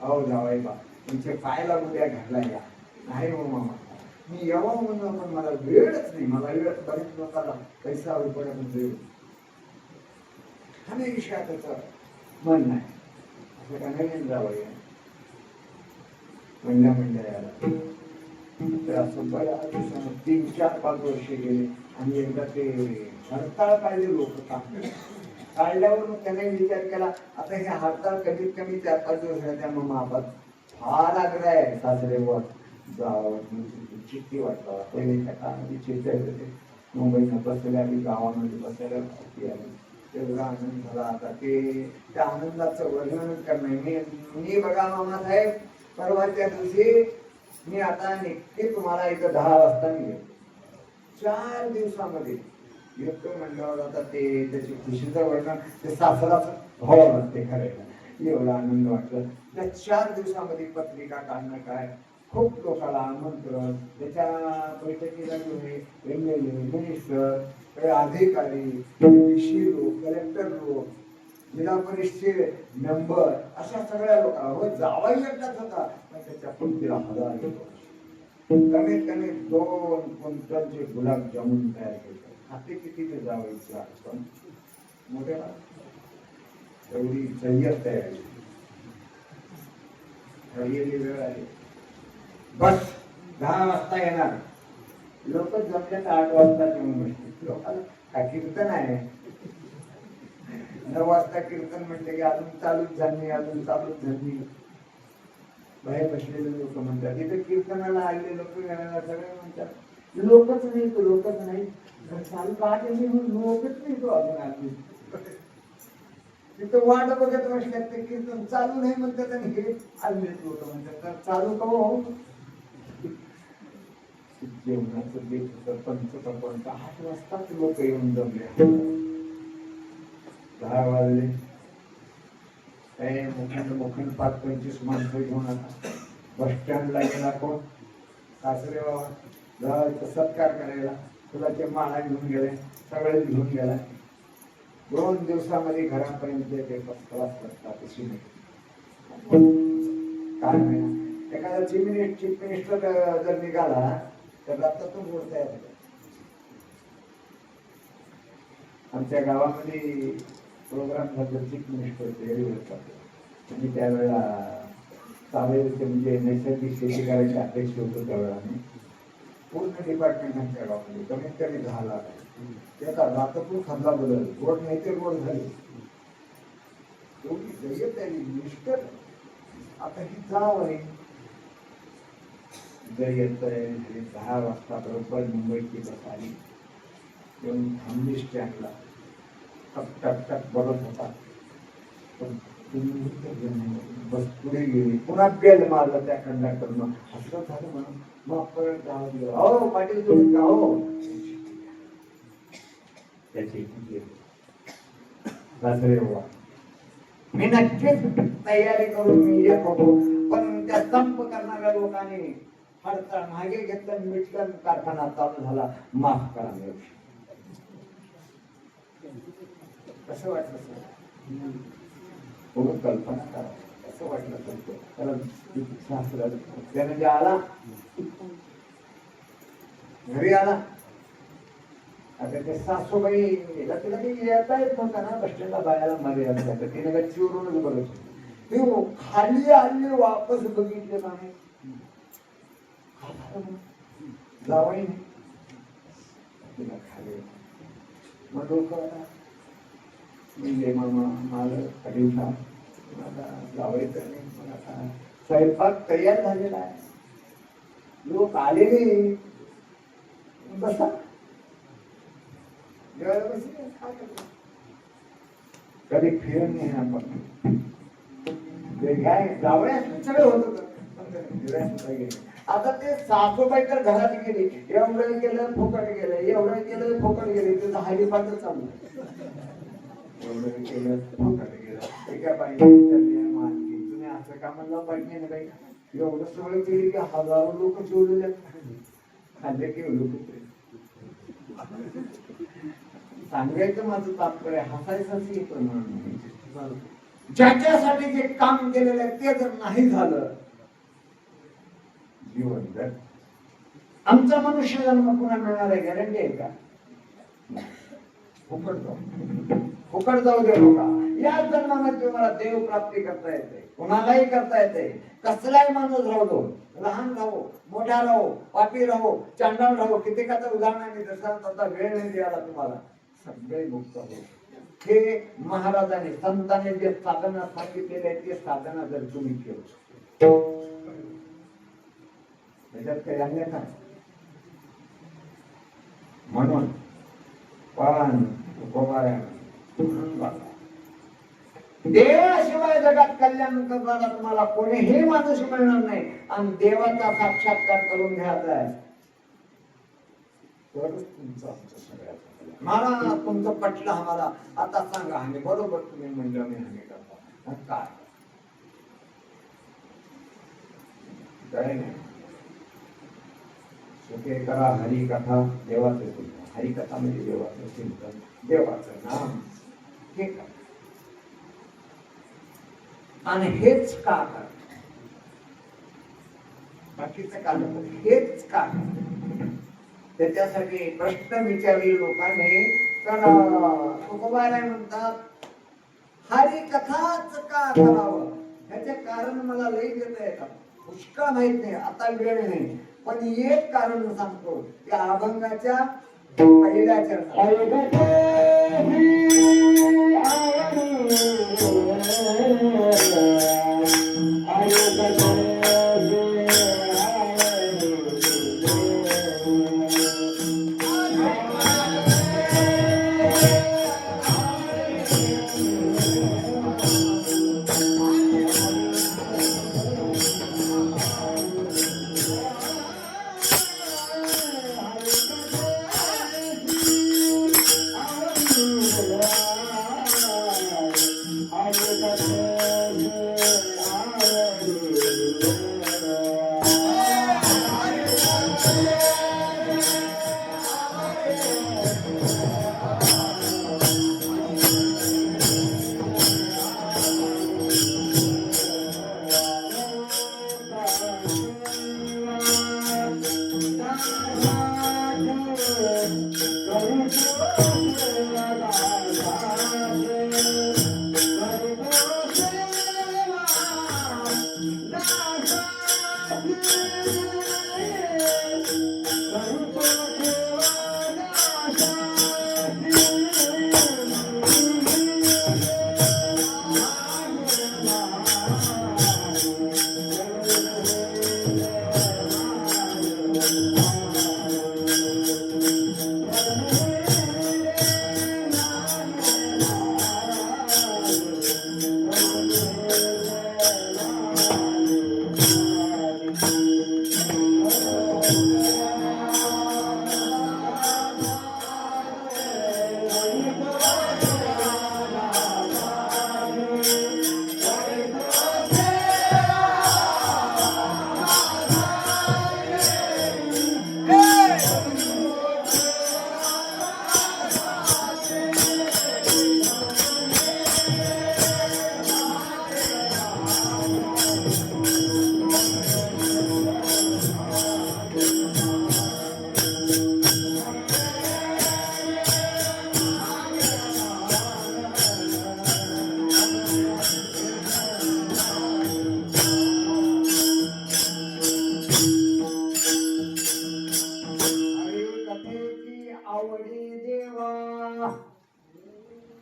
अहो जावाई बा तुमचे पायाला उद्या घातला या, नाही हो मामा मी यावं म्हणून, पण मला वेळच नाही, मला वेळ बरेच लोकांना पैसा रुपया वेळ हमेशा त्याचं मन नाही. असं का नवीन जावं या म्हणल्या याला तर असं बऱ्याच 3-4-5 वर्ष गेले. आणि एकदा ते हरताळ काढले लोक काढल्यावर त्याने विचार केला आता हे हरताळ कमीत कमी 4-5 दिवस राहत्या, मग आपण फार आग्रह आहे सासरेवर जावं चिठ्ठी वाटला. पहिले त्या काळामध्ये चिठ्ठ्या होते, मुंबईत बसलेल्या आम्ही गावामध्ये बसायला एवढा आनंद झाला. आता ते त्या आनंदाचं वर्णन करणं मी बघा मामासाहेब, परवाच्या दिवशी मी आता निघते तुम्हाला इथं 10 वाजता मी येतो. 4 दिवसामध्ये येतो म्हणल्यावर आता ते त्याची खुशीचं वर्णन ते सासराच भाव असते करायला. एवढा आनंद वाटला. त्या 4 दिवसामध्ये पत्रिका काढणं काय, खूप लोकांना आमंत्रण, त्याच्या बैठकीला MLA, मिनिस्टर, अधिकारी, लोक, कलेक्टर लोक, जिल्हा परिषदेचे मेंबर, अशा सगळ्या लोकांना जावाई एकटाच होता, पण त्याच्या पंक्तीला 1000 लोक, कमीत कमी 2 क्विंटलचे गुलाबजामुन तयार केले. हाते किती ते जावायचे पण मोठे एवढी सय्यद तयार वेळ आली. बस 10 वाजता येणार लोक, जमल्यात 8 वाजता येऊन बसले. लोकांना काय कीर्तन आहे, 9 वाजता कीर्तन म्हटले की अजून चालूच झाली, अजून चालूच झाली. बाहेर बसलेले लोक म्हणतात, इथे कीर्तनाला आलेले लोक सगळे म्हणतात लोकच नाही तो, लोकच नाही चालू का लोकच नाही तो अजून आली. तिथं वाट बघत बसल्यात ते कीर्तन चालू नाही म्हणतात आणि हे आले लोक म्हणतात चालू का हो. जेवणाचं बेत पंच 8 वाजताच लोक येऊन जमले. 10 वाजले. मुखंड 5-25 माणसं घेऊन आता बस स्टँडला गेला. कोण? सासरे बाबा जायचं सत्कार करायला फुलाचे माळा घेऊन गेले, सगळे घेऊन गेला. 2 दिवसामध्ये घरापर्यंत ते क्लास करतात. काय नाही, एखादा चीफ मिनिस्टर जर निघाला तर रात्रीतून बोलता येत. आमच्या गावामध्ये प्रोग्राम झाला, चीफ मिनिस्टर आणि त्यावेळेला सावेचे म्हणजे नैसर्गिक शेती करायचे अध्यक्ष होतो. त्यावेळेला आम्ही पूर्ण डिपार्टमेंट आमच्या गावामध्ये कमीत कमी 10 लाख. त्याचा रात्रपूर खदला बदल, रोड नाही ते रोड झाले. एवढी जय्यत आहे मिनिस्टर. आता ही जाव आहे जय्यत आहे. 10 वाजता बरोबर मुंबईची बस आली, येऊन थांबली स्टँडला. टक टक टक बघत होता, बस पुढे गेली. पुन्हा बेल मारला त्या कंडक्टरनं. असं झालं म्हणून मग परत गावात गेलो. हो पाटील तुम्ही का हो? त्याची मी नक्कीच तयारी करून मी येत होतो, पण त्या संप करणाऱ्या लोकांनी हडताळ मागे घेतलं. मिटलं, कारखाना चालू झाला. माफ करा. कसं वाटलं सर? पूर्ण कल्पना करा कसं वाटलं सर. कारण त्याने जे आला घरी आला. आता ते सासूबाई तिला येता येत नव्हता ना बस स्टँडला बायाला मध्ये यायला. तिने काय चिवरूनच बघत होती. ते खाली आली, वापस बघितले नाही. जावई तिला खाली मग लोक म्हणजे माझं दिवसा जावायचं नाही. पण आता स्वयंपाक तयार झालेला आहे, लोक आलेले. बसा कधी फिरून नाही आपण जावया सगळं होत होत. आता ते सासूबाई तर घरात गेली, एवढं केलं फुकट गेलं, एवढं केलं फुकट गेले. त्याचं हरिपाठ चालू एवढं केलं फुकट गेलं. एका बाईने मानली तुम्ही असं का म्हणलं पाहिजे ना बाई. एवढं सगळं केली की 1000 लोक जेवलेले खाल्ले की लोक. सांगायचं माझं तात्पर्य हसायचंच येतो म्हणून. ज्याच्यासाठी जे काम केलेलं आहे ते जर नाही झालं जीवन जर आमचा मनुष्य जन्म पुन्हा मिळणार आहे गॅरंटी आहे का? फुकट जाऊ दे नका. या जन्मामध्ये तुम्हाला देव प्राप्ती करता येते, कुणालाही करता येते. कसलाही माणूस राहतो, लहान राहो मोठा राहो, पापी राहो चांडाळ राहो. कित्येकाचं उदाहरण आहे निदर्शनाचा वेळ नाही द्यायला तुम्हाला. सगळे मुक्त हो. हे महाराजांनी संतांनी जे साधना सांगितलेले आहे ते साधना जर तुम्ही केलं त्याच्यात काही अन्य काय. म्हणून पण देवाशिवाय जगात कल्याण करणारा तुम्हाला कोणीही माणूस मिळणार नाही. आणि देवाचा साक्षात्कार करून घ्यायचा आहे तरच तुमचं आमचं सगळ्यात. मला तुमचं पटलं आम्हाला. आता सांगा आम्ही बरोबर तुम्ही म्हणलं मी आम्ही करतो काय काय नाही. सुखे करा हरिकथा देवाचं चिंतन. हरिकथा म्हणजे देवाचं चिंतन, देवाचं नाम. हे करा. आणि हेच का करा, बाकीचं का नको, हेच का. त्याच्यासाठी प्रश्न विचारले लोकांनी. तर तुकोबाराय म्हणतात हरिकथाच का करावं. ह्याचे कारण मला लई देता येतात, पुष्कळ माहित नाही, आता वेळ नाही. पण एक कारण सांगतो त्या अभंगाच्या पहिल्या चरणात.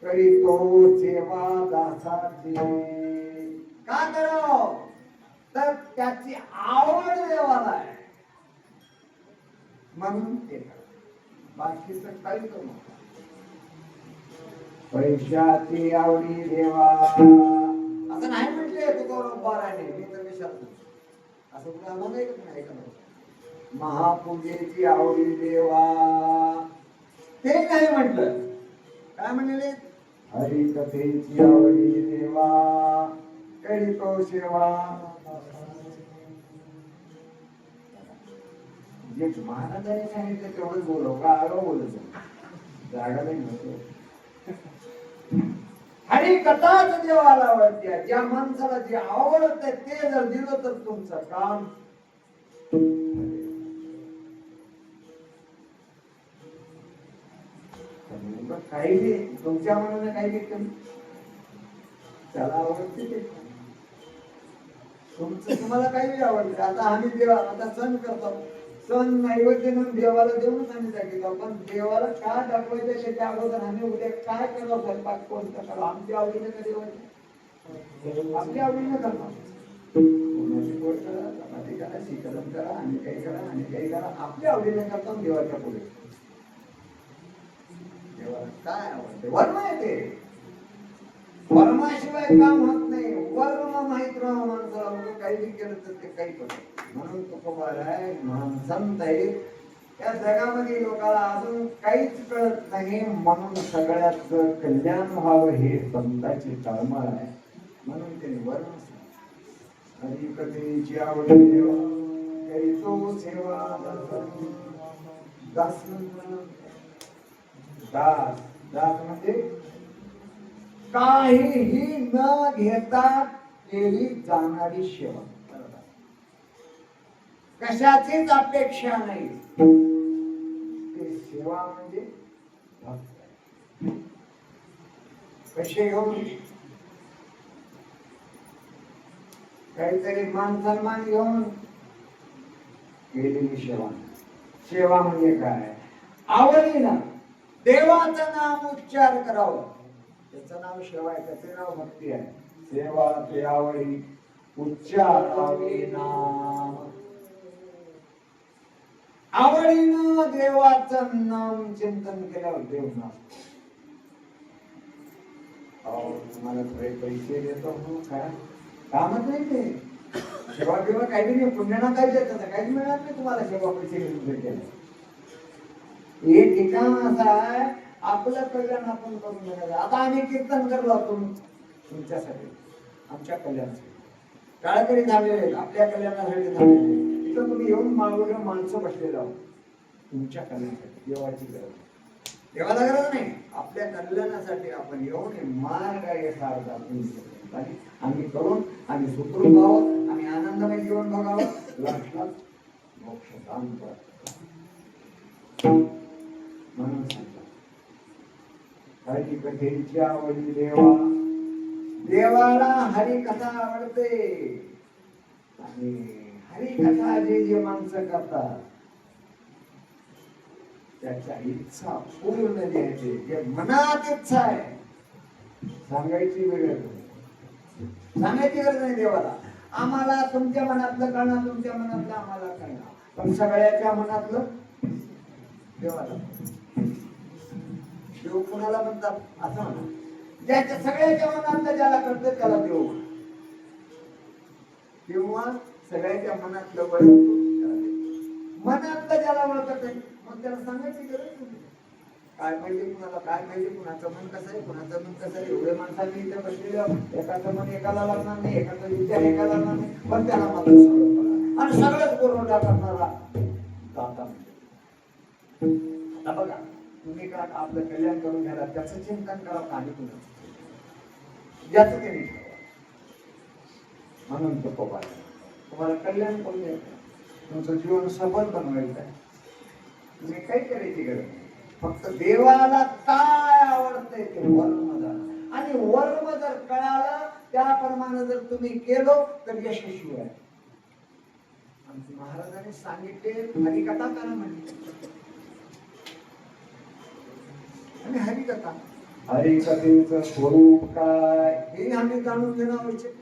करीतो सेवा दासाची. का करावं तर त्याची आवड देवाला आहे म्हणून ते करा. बाकीचं काही करू नका. पैशाची आवडी देवा असं नाही म्हटले तुकोबाराने. मी तर विचारतो असं कुठे आम्हाला नाही ऐकलं. महापूजेची आवडी देवा ते नाही म्हटलं. काय म्हणले? हरिकथेची आवडी देवा करीतो सेवा. जे महाराजांनी सांगितलं तेवढंच बोलव का आरो बोलत जागा नाही म्हणतो. हरिकथाच देवाला आवडते. ज्या माणसाला जे आवडत ते जर दिलं तर तुमचं काम काही तुमच्या मनाने काही व्यक्ती त्याला आवडते ते तुमचं तुम्हाला काही आवडते. आता आम्ही देवा आता सण करतो. सण नैवेद्य म्हणून देवाला देऊनच आम्ही सांगितलं. पण देवाला काय दाखवायचं त्याच्या अगोदर आम्ही उद्या काय करावं स्वयंपाक कोणता करावं आमच्या आवडीने का देवायचं आपल्या आवडीने करणार. कोणाची गोड करा चपाती करा शीतलन करा आणि काही करा आणि काही करा आपल्या आवडीने करतो देवाच्या पुढे. काय आवडते वर्म येते. वर्माशिवाय काम होत नाही. वर्म माहित राहा माणसाला. काही केलं तर ते काही करत. म्हणून तुकोबार आहे महान संत आहे. या जगामध्ये लोकांना अजून काहीच कळत नाही. म्हणून सगळ्याच कल्याण व्हावं हे संताची तळमळ आहे. म्हणून त्यांनी वर्म हरिकथेची आवड देवा करीतो सेवा दास. दास दास म्हणजे काहीही न घेता केली जाणारी सेवा. कशाचीच अपेक्षा नाही. ते सेवा म्हणजे भक्त. कसे घेऊन काहीतरी मान सन्मान घेऊन केलेली सेवा. सेवा म्हणजे काय? आवडीनं देवाचं नाम उच्चार करावं. त्याचं नाव सेवा आहे. त्याचे नाव भक्ती आहे. सेवा ते आवडी उच्चारावे नाम. आवडीनं देवाचं नाम चिंतन केल्यावर देव नाम. तुम्हाला थोडे पैसे देतो काय कामच नाही ते. सेवा किंवा काही नाही. पुण्याला काही देत काही मिळणार नाही तुम्हाला सेवा पैसे घेऊन. हे ठिकाण असं आहे आपलं कल्याण आपण करून घ्यायचं. आता आम्ही कीर्तन करलो आपण तुमच्यासाठी, आमच्या कल्याणासाठी. काळकरी थांबलेले आपल्या कल्याणासाठी थांबलेले. इथं तुम्ही येऊन मागवलं माणसं बसलेलं आहोत तुमच्या कल्याणासाठी. देवाची गरज, देवाला गरज नाही, आपल्या कल्याणासाठी आपण येऊन मार्ग आहे सारखा आणि आम्ही करून आम्ही सुखरूप व्हावं, आम्ही आनंदमय जीवन बघावं, लास्टला मोक्ष दान म्हणून सांगतात हरी कथेची आवडी देवा, देवाला हरी कथा आवडते. आणि हरी कथा जे जे माणसं करतात त्याच्या इच्छा पूर्ण द्यायची, जे मनात इच्छा आहे सांगायची वेळ सांगायची गरज नाही देवाला. आम्हाला तुमच्या मनातलं कळणार, तुमच्या मनातलं आम्हाला कळणार, पण सगळ्याच्या मनातलं देवाला. देव कुणाला म्हणतात असं म्हणा, ज्याच्या सगळ्याच्या मनातलं ज्याला कळतं त्याला देव. किंवा सगळ्याच्या मनातलं मनातलं ज्याला ओळखत नाही मग त्याला सांगायची गरज नाही. काय पाहिजे कुणाला, काय पाहिजे, कुणाचं मन कसं आहे, कुणाचं मन कसं आहे. एवढे माणसांनी इथे बसलेलं, एकाचं मन एकाला लागणार नाही, एकाचा विचार एकाला लागणार नाही, पण त्याला मात्र सगळं कळणार आणि सगळंच पुरवठा करणारा दाता म्हणजे. आता बघा तुम्ही का आपलं कल्याण करून घ्याला त्याचं चिंतन करा, आणि कुणाचं ज्याचं ते नाही म्हणून तो पोपा तुम्हाला कल्याण करून द्यायचं, तुमचं जीवन सफल बनवायचं आहे. तुम्ही काही करायची गरज नाही, फक्त देवाला काय आवडतंय ते वर्म झालं, आणि वर्म जर कळालं त्याप्रमाणे जर तुम्ही केलो तर यशस्वी आहे. आमच्या महाराजांनी सांगितले हरिकथा करा म्हणजे, आणि हरिकथा हरिकथेचं स्वरूप काय हे आम्ही जाणून घेणं आवश्यक.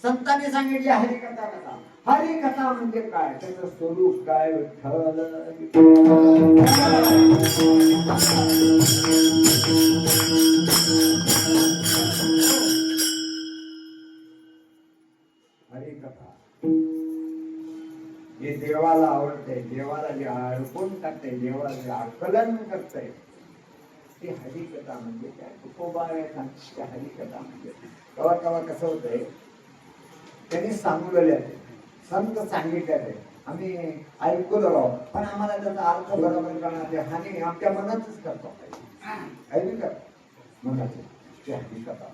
संतांनी सांगितले हरिकथा कथा, हरिकथा म्हणजे काय, त्याचं स्वरूप काय. विठ्ठल हरिकथा जे देवाला आवडते, देवाला जे अडकून टाकते, देवाला जे आकलन करते ते हरिकथा म्हणजे काय. तुकोबाराया हरिकथा म्हणजे कवा कवा कसं होतंय, त्यांनी सांगलेले संत सांगितले आहे, आम्ही ऐकू राहू, पण आम्हाला त्याचा अर्थ बरोबर करणार हानी आमच्या मनातच करतो ऐका मनाचे हरिकथा.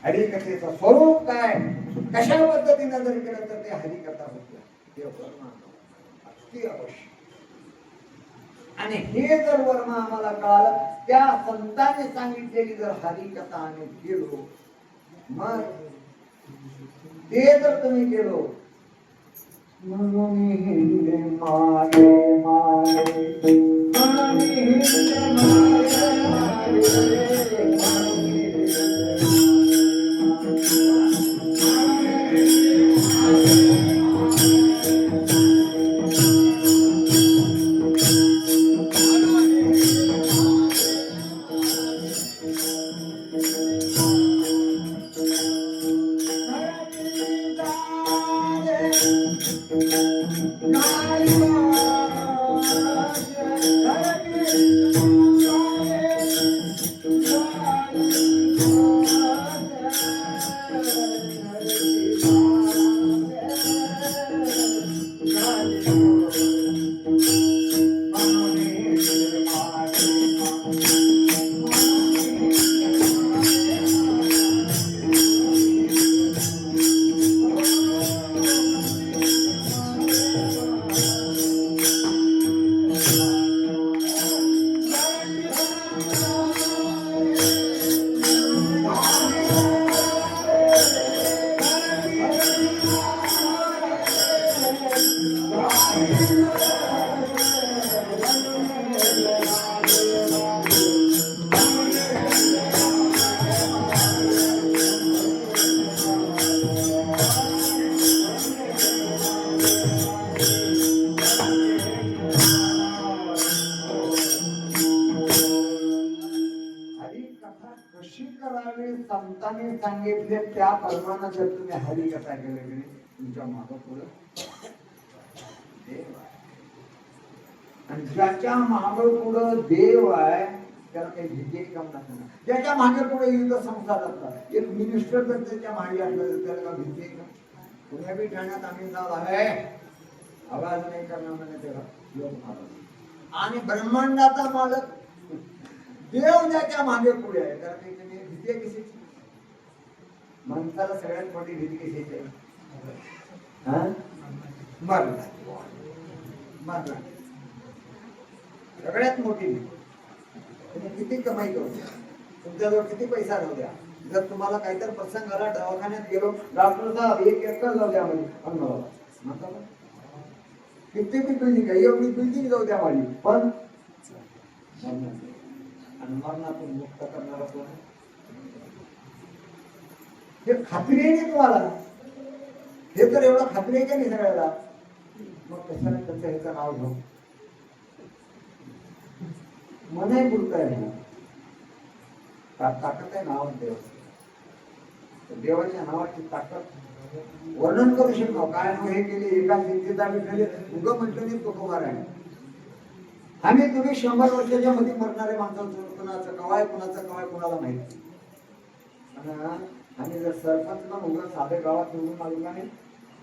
हरिकथेचं स्वरूप काय, कशा पद्धतीनं जर केलं तर ते हरिकथा होते, ते वर्म अति अवश्य. आणि हे जर वर्म आम्हाला कळालं, त्या संतांनी सांगितलेली जर हरिकथा आम्ही केलो, मग ते जर तुम्ही केलो, म्हणून हिंदे मागे मागे, म्हणून हिंदे मागे मागे, संतांनी सांगितले त्या प्रमाणे जर तुम्ही हरिकथा केली तुमच्या मागं पुढं देव आहे, आणि ज्याच्या मागं पुढं देव आहे त्याला काही भीती काम नसणार. त्याच्या मागे पुढे विविध संस्था असतात. एक मिनिस्टर जर त्याच्या मागे असलं तर त्याला काय भीती का? पुण्या बी ठाण्यात आम्ही जाऊ आहे आवाज नाही करणार म्हणजे त्याला लोक मारतात. आणि ब्रह्मांडाचा मालक देव त्याच्या मागे पुढे आहे, त्याला काही भीती आहे कशाची? माणसाला सगळ्यात मोठी भीती कशाची आहे? मरण. सगळ्यात मोठी भीती. तुम्ही किती कमाई करू द्या, तुमच्याजवळ किती पैसा राहू द्या, जर तुम्हाला काहीतरी प्रसंग आला, दवाखान्यात गेलो, डॉक्टर साहेब 1 एकर जाऊ द्या माझी अन्न, किती बी बिल्डिंग आहे, एवढी बिल्डिंग जाऊ द्या माझी, पण आणि मरणातून मुक्त करणारा कोण? हे खात्री आहे ना तुम्हाला? हे तर एवढं खात्री आहे का नाही सगळ्याला? मग कशाला त्याचं ह्याचं नाव घेऊ? मनाही बोलताय ना, ताकद आहे नाव देव. देवाच्या नावाची ताकद वर्णन करू शकतो. काय हे केले, एका सिद्धीचा केले, उगं म्हटलं नाही तो कुमार आहे. आम्ही तुम्ही 100 वर्षाच्या मध्ये मरणारे माणसाचं कुणाचं कवाय, कुणाचं कवाय कुणाला माहिती. आणि जर सरपंच पण उगा साधे गावात निवडून आलो नाही,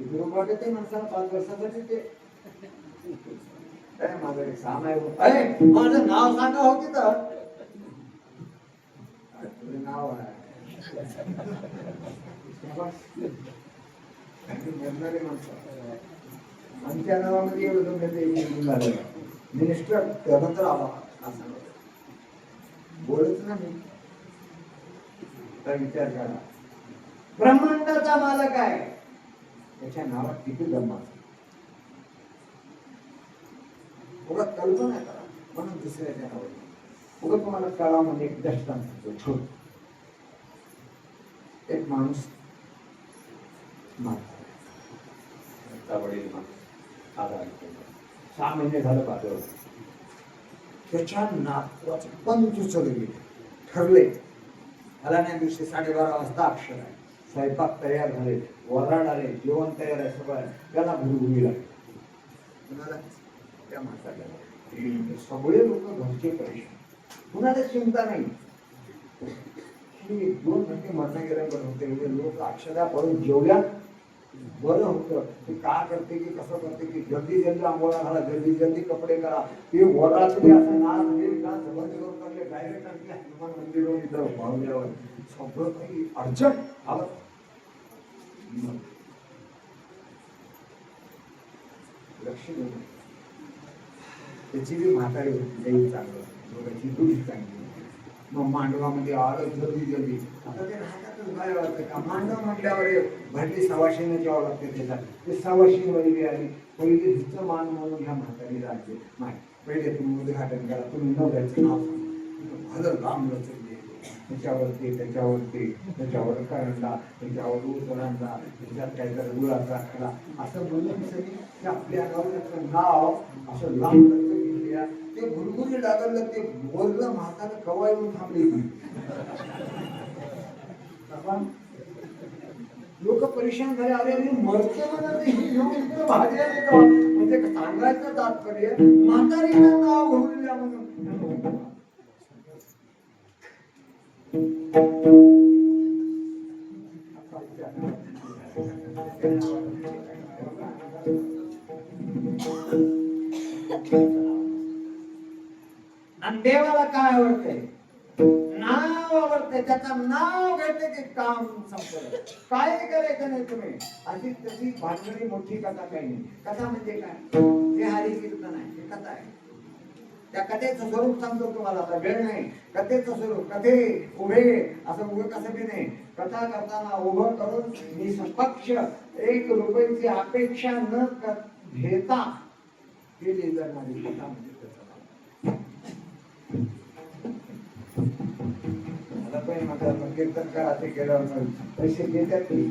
गुरुबाबे ते माणसाला 5 वर्षासाठी ते माझं साम आहे, माझं नाव सांगा हो तिथं. नाव आहे मरणारे माणसं, आमच्या नावामध्ये एवढं मिनिस्टर त्यानंतर आला असं बोलत ना मी. विचार करा, ब्रह्मांडाचा मालक आहे, त्याच्या नावात किती ब्रह्मा. उगा कल्पना करा, म्हणून दुसऱ्याच्या नावात. उगा तुम्हाला काळामध्ये एक दृष्टांत सांगतो. एक माणूस वडील माणूस आधार 6 महिने झालं बाजूला. त्याच्या नातवाचे 25 गेले ठरले. हलाण्या दिवशी 12:30 वाजता अक्षर आहे, स्वयंपाक तयार झाले, वराड आले, जेवण तयार आहे, सगळं त्याला भुरभुरी लागली. कुणाला? त्या माणसाला. सगळे लोक घरचे परेशान, कुणाला चिंता नाही. 2 घंटे मरण गेल्यावर होते, लोक अक्षरा पडून जेवल्या बरं होतं. ते का करते की कसं करते की जल्दी जल्दी आंघोळा घाला, जल्दी जल्दी कपडे करा. ते वरातले असं नाच डान्स बंद करून टाकले, डायरेक्ट टाकले हनुमान मंदिरावर इथं पाहुण्यावर सगळं काही अर्जंट आलं. लक्ष देऊ त्याची बी म्हातारी होती चांगलं, दोघांची दूध चांगली. मग मांडवामध्ये आलं जल्दी जल्दी. आता ते राहतातच काय वाटतं का, मांडव म्हटल्यावर भरली सवाशीने जेव्हा लागते त्याच्यात, ते सवाशी वैरी आली. पहिले तिचं मान म्हणून ह्या म्हातारी लागते. नाही, पहिले तुम्ही उद्घाटन करा, तुम्ही नवऱ्याचं नाव भलं लांब लचकले, त्याच्यावरती त्याच्यावर करंडा, त्याच्यावर उतरांडा, त्याच्यात काहीतरी गुळाचा खडा, असं म्हणून सगळी आपल्या गावाचं नाव असं लांब लचकलेल्या. ते भुरभुरी लागलं, ते बोललं म्हातारं कवाय येऊन थांबली. लोक परेशान झाले, अरे मरते म्हणत म्हणजे सांगायचं तात्पर्य म्हातारीचं नाव घडूया म्हणून. आणि देवाला काय आवडतंय? नाव आवडते. त्याचं नाव घेतलं की काम संपलं. काय करायचं नाही तुम्ही. अशी तशी भांडणी मोठी कथा काही नाही. कथा म्हणजे काय? हे हरी कीर्तन आहे, हे कथा आहे. त्या कथेचं स्वरूप सांगतो तुम्हाला, आता वेळ नाही. कथेचं स्वरूप, कथे उभे असं उभं कसं बी नाही. कथा करताना उभं करून निष्पक्ष 1 रुपयाची अपेक्षा न घेता केली जाणारी कथा म्हणजे कीर्तन करा, ते केल्यावर पैसे घेतात की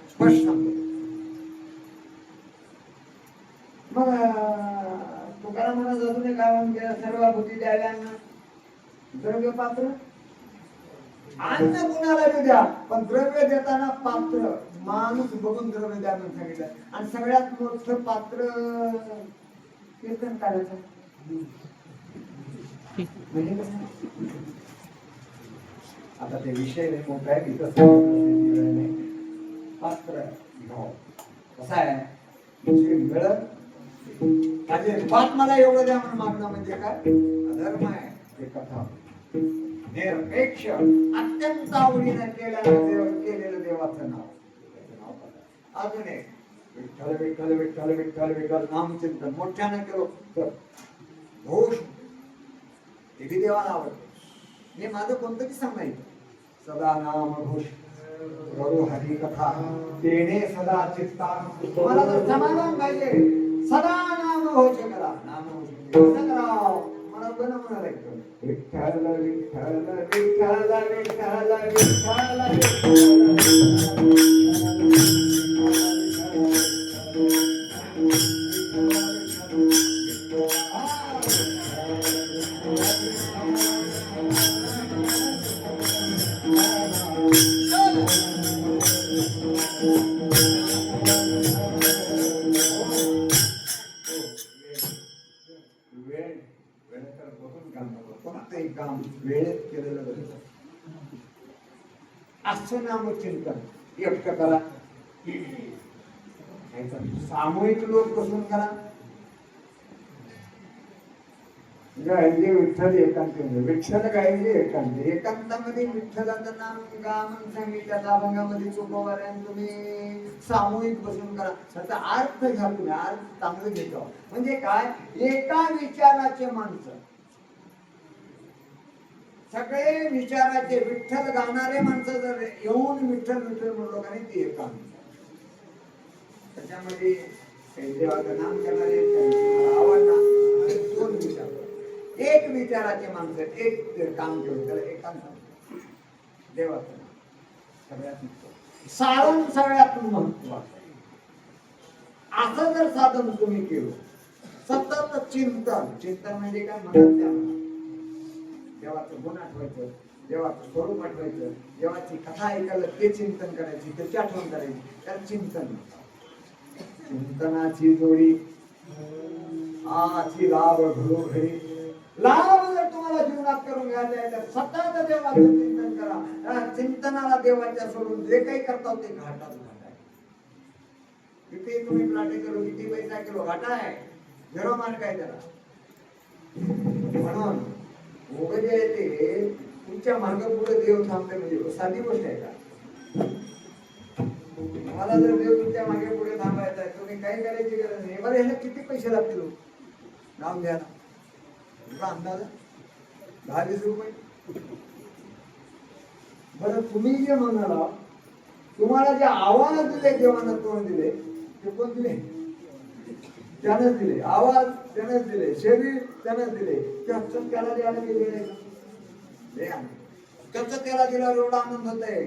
स्पष्ट सांगतो. मग तुकाराम म्हणत अजून एक गावात गेला, सर्व बुद्धी द्यायला द्रव्य पात्र. अन्न कुणाला बी द्या, पण द्रव्य देताना पात्र माणूस बघून द्रव्य द्या म्हणून सांगितलं. आणि सगळ्यात मोठं पात्र कीर्तन करायचं. म्हणजे आता ते विषय नाही मोठा आहे, इथं पात्र भाव कसा आहे मिळत म्हणजे बात मला एवढं द्या म्हणून मागणं म्हणजे काय अधर्म आहे. ते कथा निरपेक्ष अत्यंत आवडीनं केलेलं देवाचं नाव. अजून एक विठ्ठल विठ्ठल विठ्ठल विठ्ठल विठ्ठल नामचिंतन मोठ्यानं केलो तर घोष ते बी देवाला आवडते. हे माझं कोणतं की सांगायचं सदा नाम घोष करू हरी कथा तेने सदा चित्ता. तुम्हाला जर समाधान पाहिजे सदा नाम घोष करा. नाम घोष कसं करावं मला बन म्हणाला विठ्ठल विठ्ठल विठ्ठल विठ्ठल विठ्ठल विठ्ठल काम वेळेत केलेलं बरं. असं नामचिंतन एकटं करा, सामूहिक लोक बसून करा. गायले विठ्ठल एकांत विठ्ठल गायले एकांत एकांतामध्ये विठ्ठलाचं नाम गाम सांगितलं त्या अभंगामध्ये चुकवल्या तुम्ही सामूहिक बसून करा. त्याचा अर्थ घ्या तुम्ही अर्थ चांगलं घेतो म्हणजे काय एका विचाराचे माणसं सगळे विचाराचे विठ्ठल गाणारे माणसं जर येऊन विठ्ठल विठ्ठल म्हणलो का नाही ते एकांत. त्याच्यामध्ये देवाचं नाम करणारे आवडणार दोन विचार एक विचाराचे माणसं एक काम केलं त्याला एकांत देवाचं नाम सगळ्यात साधन सगळ्यात महत्वाचं. असं जर साधन तुम्ही केलं सतत चिंतन चिंतन म्हणजे काय म्हणत त्या देवाचं गुण आठवायचं देवाचं स्वरूप आठवायचं देवाची कथा ऐकायला ते चिंतन करायची त्याची आठवण करायची त्यात चिंतन चिंतनाची जोडी आची लाभ घरोघरी लाभ जर तुम्हाला जीवनात करून घ्यायचा आहे तर सतत देवाचं चिंतन करा. चिंतनाला देवाच्या सोडून जे काही करता ते घाटात घाट आहे. किती तुम्ही प्लाटे करू किती पैसा किलो घाटा आहे झिरो मार्क आहे त्याला. म्हणून जे ते तुमच्या मार्ग पुढे देव थांबते म्हणजे साधी गोष्ट आहे का. मला जर देव तुमच्या मागे पुढे थांबायचा आहे तुम्ही काही करायची गरज नाही. बरं ह्याला किती पैसे लागतील नाम द्यायला तुला अंदाज 10-20 रुपये. बरं तुम्ही जे म्हणाला तुम्हाला जे आव्हान दिले देवानं तोंड दिले ते कोण दिले त्यानंच दिले. आवाज त्यानंच दिले शरीर त्यानंच दिले. त्याचं त्याला द्यायला गेले त्याचं त्याला दिल्यावर एवढा आनंद होत आहे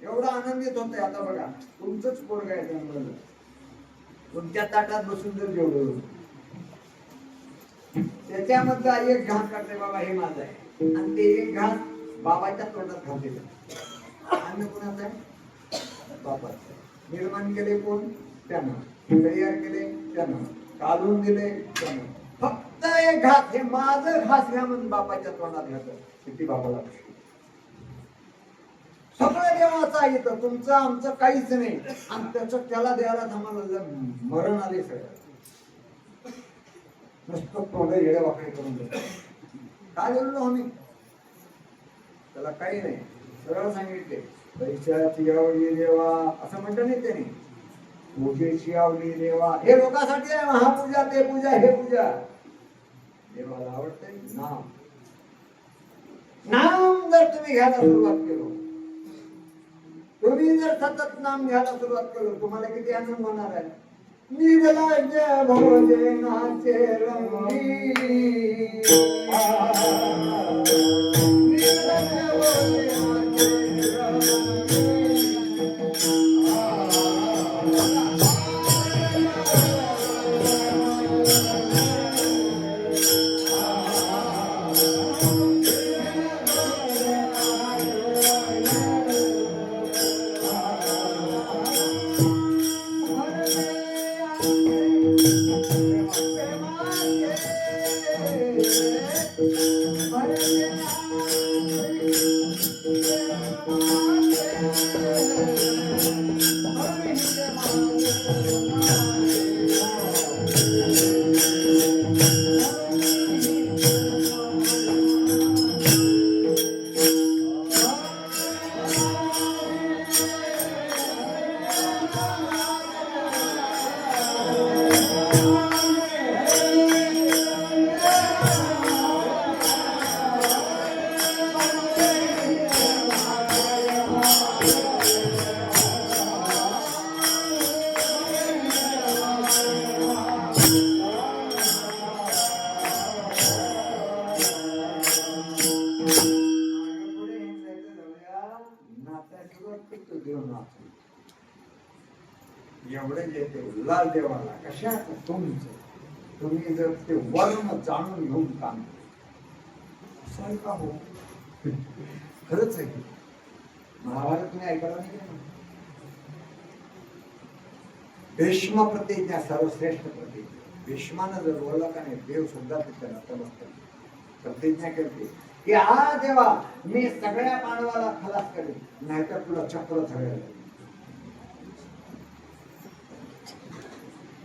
एवढा आनंदित होत आहे. आता बघा तुमचंच पोरग आहे जन्मलं तुमच्या ताटात बसून जर जेवढं त्याच्यामध्ये आई एक घास काढते बाबा हे माझं आहे आणि ते एक घास बाबाच्या तोंडात घालते. अन्न कोणाचं आहे बाबाचं. निर्माण केले कोण त्यानं तयार केले त्यानं काढून दिले त्यानं. फक्त एक घास हे माझं घास घ्या म्हणून बापाच्या तोंडात घातलं किती बाबाला सगळं देवाचं आहे तर तुमचं आमचं काहीच नाही. आणि त्याचं त्याला द्यायला आम्हाला मरण आले सगळं नुसतं तोंड येड्या वाकडे करून देतो. काय बोललो आम्ही त्याला काही नाही सरळ सांगितले पैशाची आवडी देवा असं म्हणतं नाही त्याने पूजेची आवडी देवा हे लोकांसाठी आहे. महापूजा ते पूजा हे पूजा देवाला आवडते. नाम नाम जर तुम्ही घ्यायला सुरुवात केलो तुम्ही जर सतत नाम घ्यायला सुरुवात केलो तुम्हाला किती आनंद होणार आहे. निर्लज्ज भोजनाचे रंगी एवढे जे ते लाल देवाला कशात तुमचं तुम्ही जर ते वर्ण जाणून घेऊन काम असं आहे का हो खरंच आहे की महाभारत तुम्ही ऐकायला नाही का भीष्म प्रतिज्ञा सर्वश्रेष्ठ प्रतिज्ञा भीष्मानं जर बोलला का नाही देव सुद्धा तिथे नतमस्तक प्रतिज्ञा करते की हा देवा मी सगळ्या पांडवाला खलास करेन नाहीतर तुला चक्र झळेल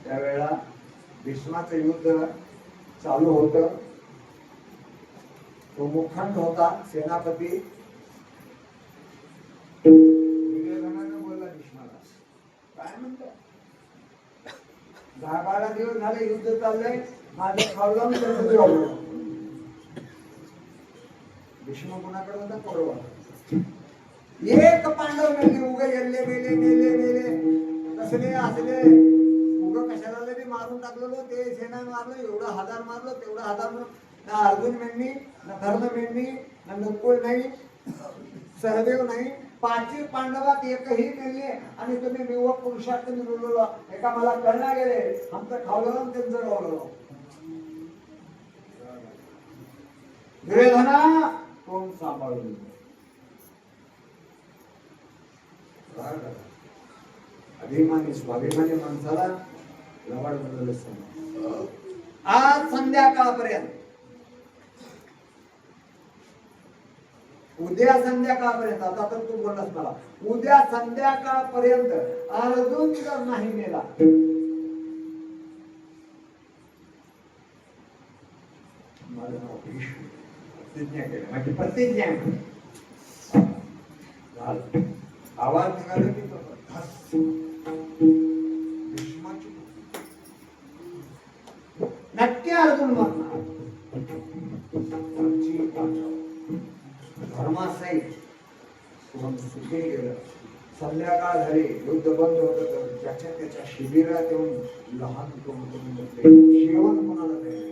त्यावेळेला भीष्माचं युद्ध चालू होत तो मुखंड होता सेनापती दुर्योधनानं बोलला भीष्माला काय म्हणतो 10-12 दिवस झाले युद्ध चाललंय माझं खावलं भीष्म कोणाकडे होता कौरवाला एक पांडव मेले उगे गेले मेले कसले असले उग कशाला बी मारून टाकलेलो ते सेना मारलं एवढा हजार मारलं तेवढा हजार ना अर्जुन मेंढी ना धर्म मेंढी ना नकुल नाही सहदेव नाही 5 पांडवात एकही मेले आणि तुम्ही विवाह पुरुषार्थ बोलवलो एका मला कळना गेले आमचं खावलं त्यांचं गावलं दुर्योधना कोण सांभाळून अभिमानी स्वाभिमानी माणसाला लवाड बनवलं आज संध्याकाळपर्यंत उद्या संध्याकाळपर्यंत आता तर तू बोललास मला उद्या संध्याकाळपर्यंत अर्जुन जर नाही मेला माझं नाव भीष्म प्रतिज्ञा केली माझी प्रतिज्ञा आवाज निघाला की भीष्माची नक्की अर्जुन मरणार धर्मासहित सुखी गेलं संध्याकाळ झाली युद्ध बंद होत तर ज्याच्या त्याच्या शिबिरात येऊन लहान शेवण कोणाला नाही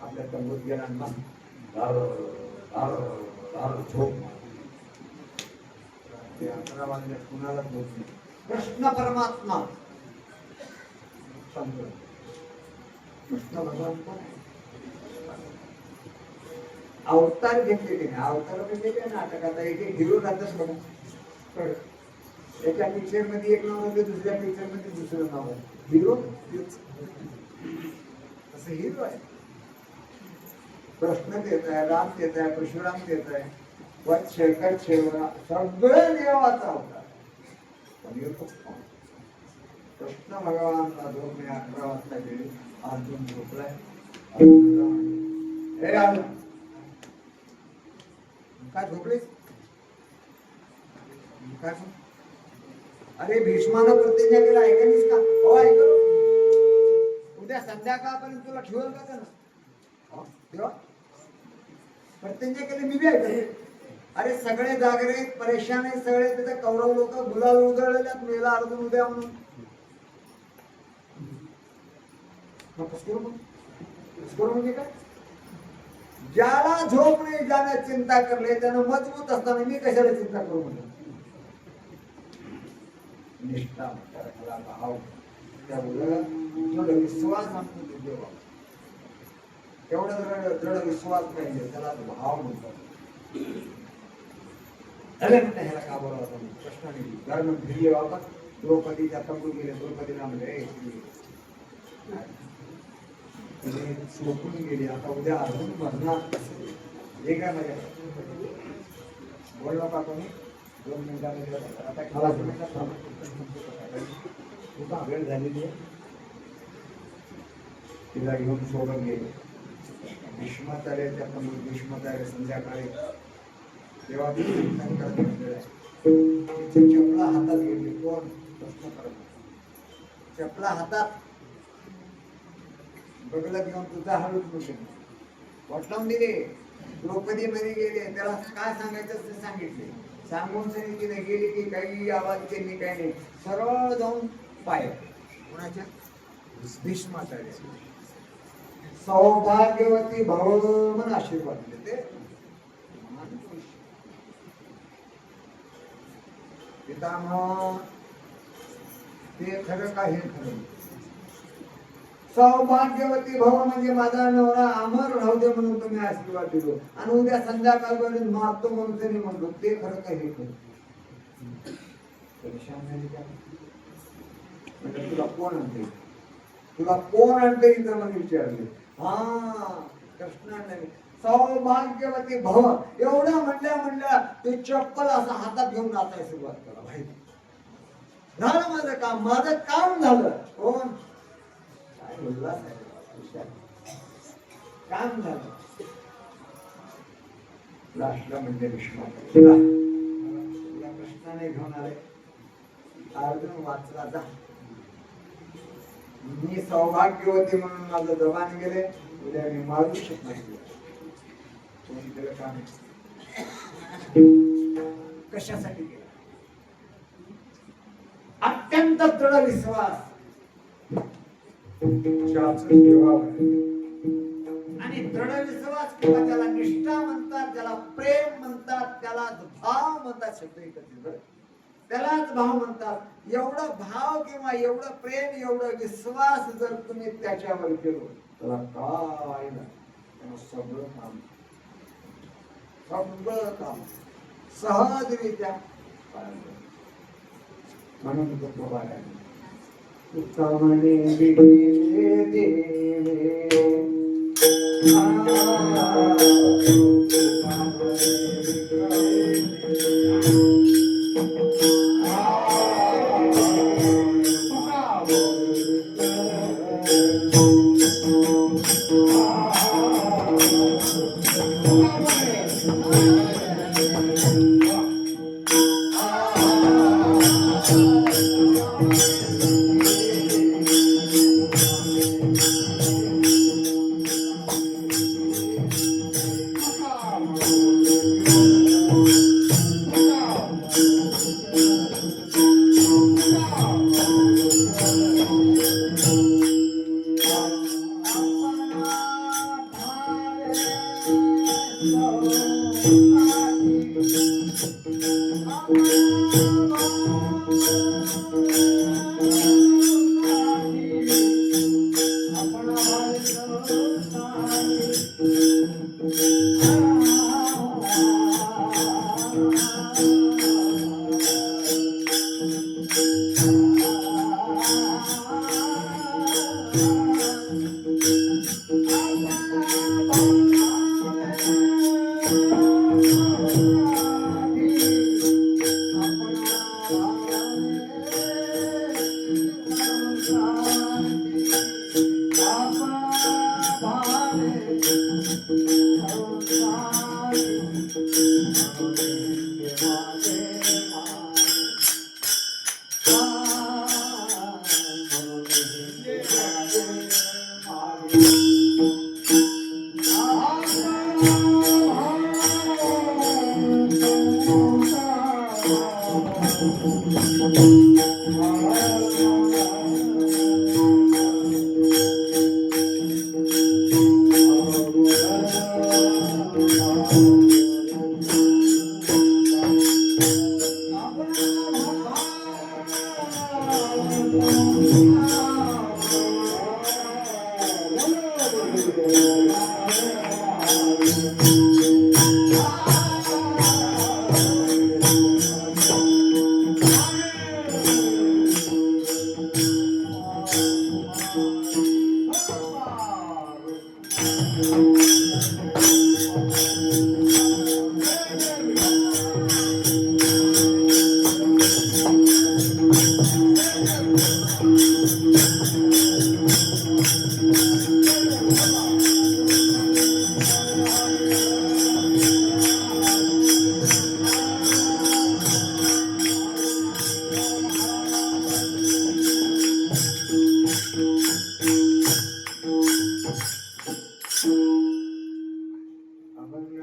आपल्या तंबूत गेला झोप 11 वाजल्या कुणाला झोप नाही कृष्ण परमात्मा कृष्ण भगवान कोण अवतार घेतले की नाही अवतार म्हणजे काय नाटकात एक हिरो राहतच बघा एका पिक्चर मध्ये एक नाव होतं दुसऱ्या पिक्चर मध्ये दुसरं नाव आहे हिरो असं हिरो आहे कृष्ण देत आहे राम देत आहे परशुराम देत आहे वत शेखर शेवरा सगळं देवाचा होता कृष्ण भगवानला झोप मी 11 वाजता गेली अर्जुन झोपलाय हे अर्जुन काय झोपलीस काय अरे भीष्मानं प्रतिज्ञा केला ऐकलीस का हो ऐकलो उद्या संध्याकाळपर्यंत तुला ठेवल का ना तेव्हा प्रतिज्ञा केली मी बी ऐकले अरे सगळे जागरे परेशान आहे सगळे तिथे कौरव लोक गुलाल उधळलेल्यात मेला अर्जुन उद्या म्हणून म्हणजे काय ज्याला झोप नाही ज्याने चिंता करले त्यानं मजबूत असताना मी कशाला चिंता करू म्हणतो निष्ठा भाव त्यामुळे दृढ विश्वास म्हणतो देवा एवढा दृढ विश्वास पाहिजे त्याला भाव म्हणतात अरे म्हणते ह्याला का बोलावं प्रश्न नाही कारण भिडले वापस द्रौपदीच्या तंबू गेले द्रौपदीला म्हणजे सोपून गेली आता उद्या अर्जुन मरणार हे काय मजा बोललो का कोणी 2 मिनिटांमध्ये आता खलास वेळ झालेली आहे. तिला घेऊन सोडून गेले. भीष्माचार्याच्या भीष्माचार्य संध्याकाळी तेव्हा चपला हातात घेतली. कोण प्रश्न करत चपला हातात बगलत घेऊन तुझा हळूच नव्हते वाटलावून दिले. द्रौपदी मध्ये गेले. त्याला काय सांगायचं ते सांगितले. सांगून तिने गेली की काही आवाज त्यांनी काही नाही. सरळ जाऊन पाय कोणाच्या भीष्माचार्य सौभाग्यवती भाव म्हणून आशीर्वाद दिले. पितामह ते खरं का हे खरं. सौभाग्यवती भाव म्हणजे माझा नवरा अमर राहू दे म्हणून तुम्ही आशीर्वाद दिलो आणि उद्या संध्याकाळपर्यंत मारतो म्हणून तरी म्हणलो. ते खरं का हे खरं. म्हणजे तुला कोण आणते तुला कोण आणते इथं मला विचारले. हा कृष्णाने सौभाग्यवती भव एवढं म्हणल्या ते चप्पल असं हातात घेऊन नाचायला सुरुवात करा. भाई झालं माझं काम झालं. कोण काय बोलला काम झालं. लास्टला म्हणजे भीष्माचार्य कृष्णाने घेऊन आले. अर्जुन वाचला जा. मी सौभाग्यवती म्हणून माझं जबान गेले. उद्या मी मारू शकत कशासाठी गेला. अत्यंत दृढ विश्वास आणि दृढ विश्वास किंवा त्याला निष्ठा म्हणतात, त्याला प्रेम म्हणतात, त्याला भाव म्हणतात. शब्द एकच त्यालाच भाव म्हणतात. एवढा भाव किंवा एवढं प्रेम एवढा विश्वास जर तुम्ही त्याच्यावर केलो त्याला काय नाही. सगळं काम सहजरित्या म्हणून उत्तमने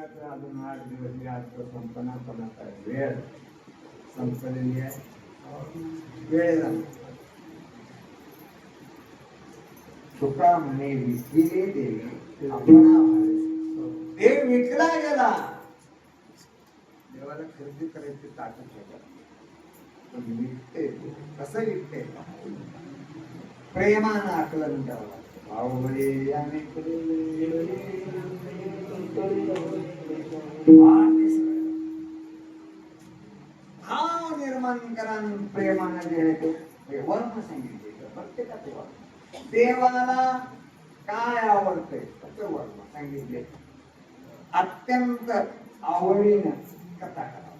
अभंगाचं अजून 8 दिवस अर्थ संपणापणाचा वेळ संपलेली आहे. वेळ झाली. तुका म्हणे विकले देवी आपणा देव विकला गेला. देवाला खरेदी करायची ताकद आहे. पण विकते कसं विकते? प्रेमानं आकलन करावं. भावबळे याने भाव निर्माण करा. प्रेमानं जे आहे ते वर्ण सांगितले. प्रत्येकाचे वर्ण. देवाला काय आवडतंय त्याचं वर्ण सांगितले. अत्यंत आवडीनं कथा करा.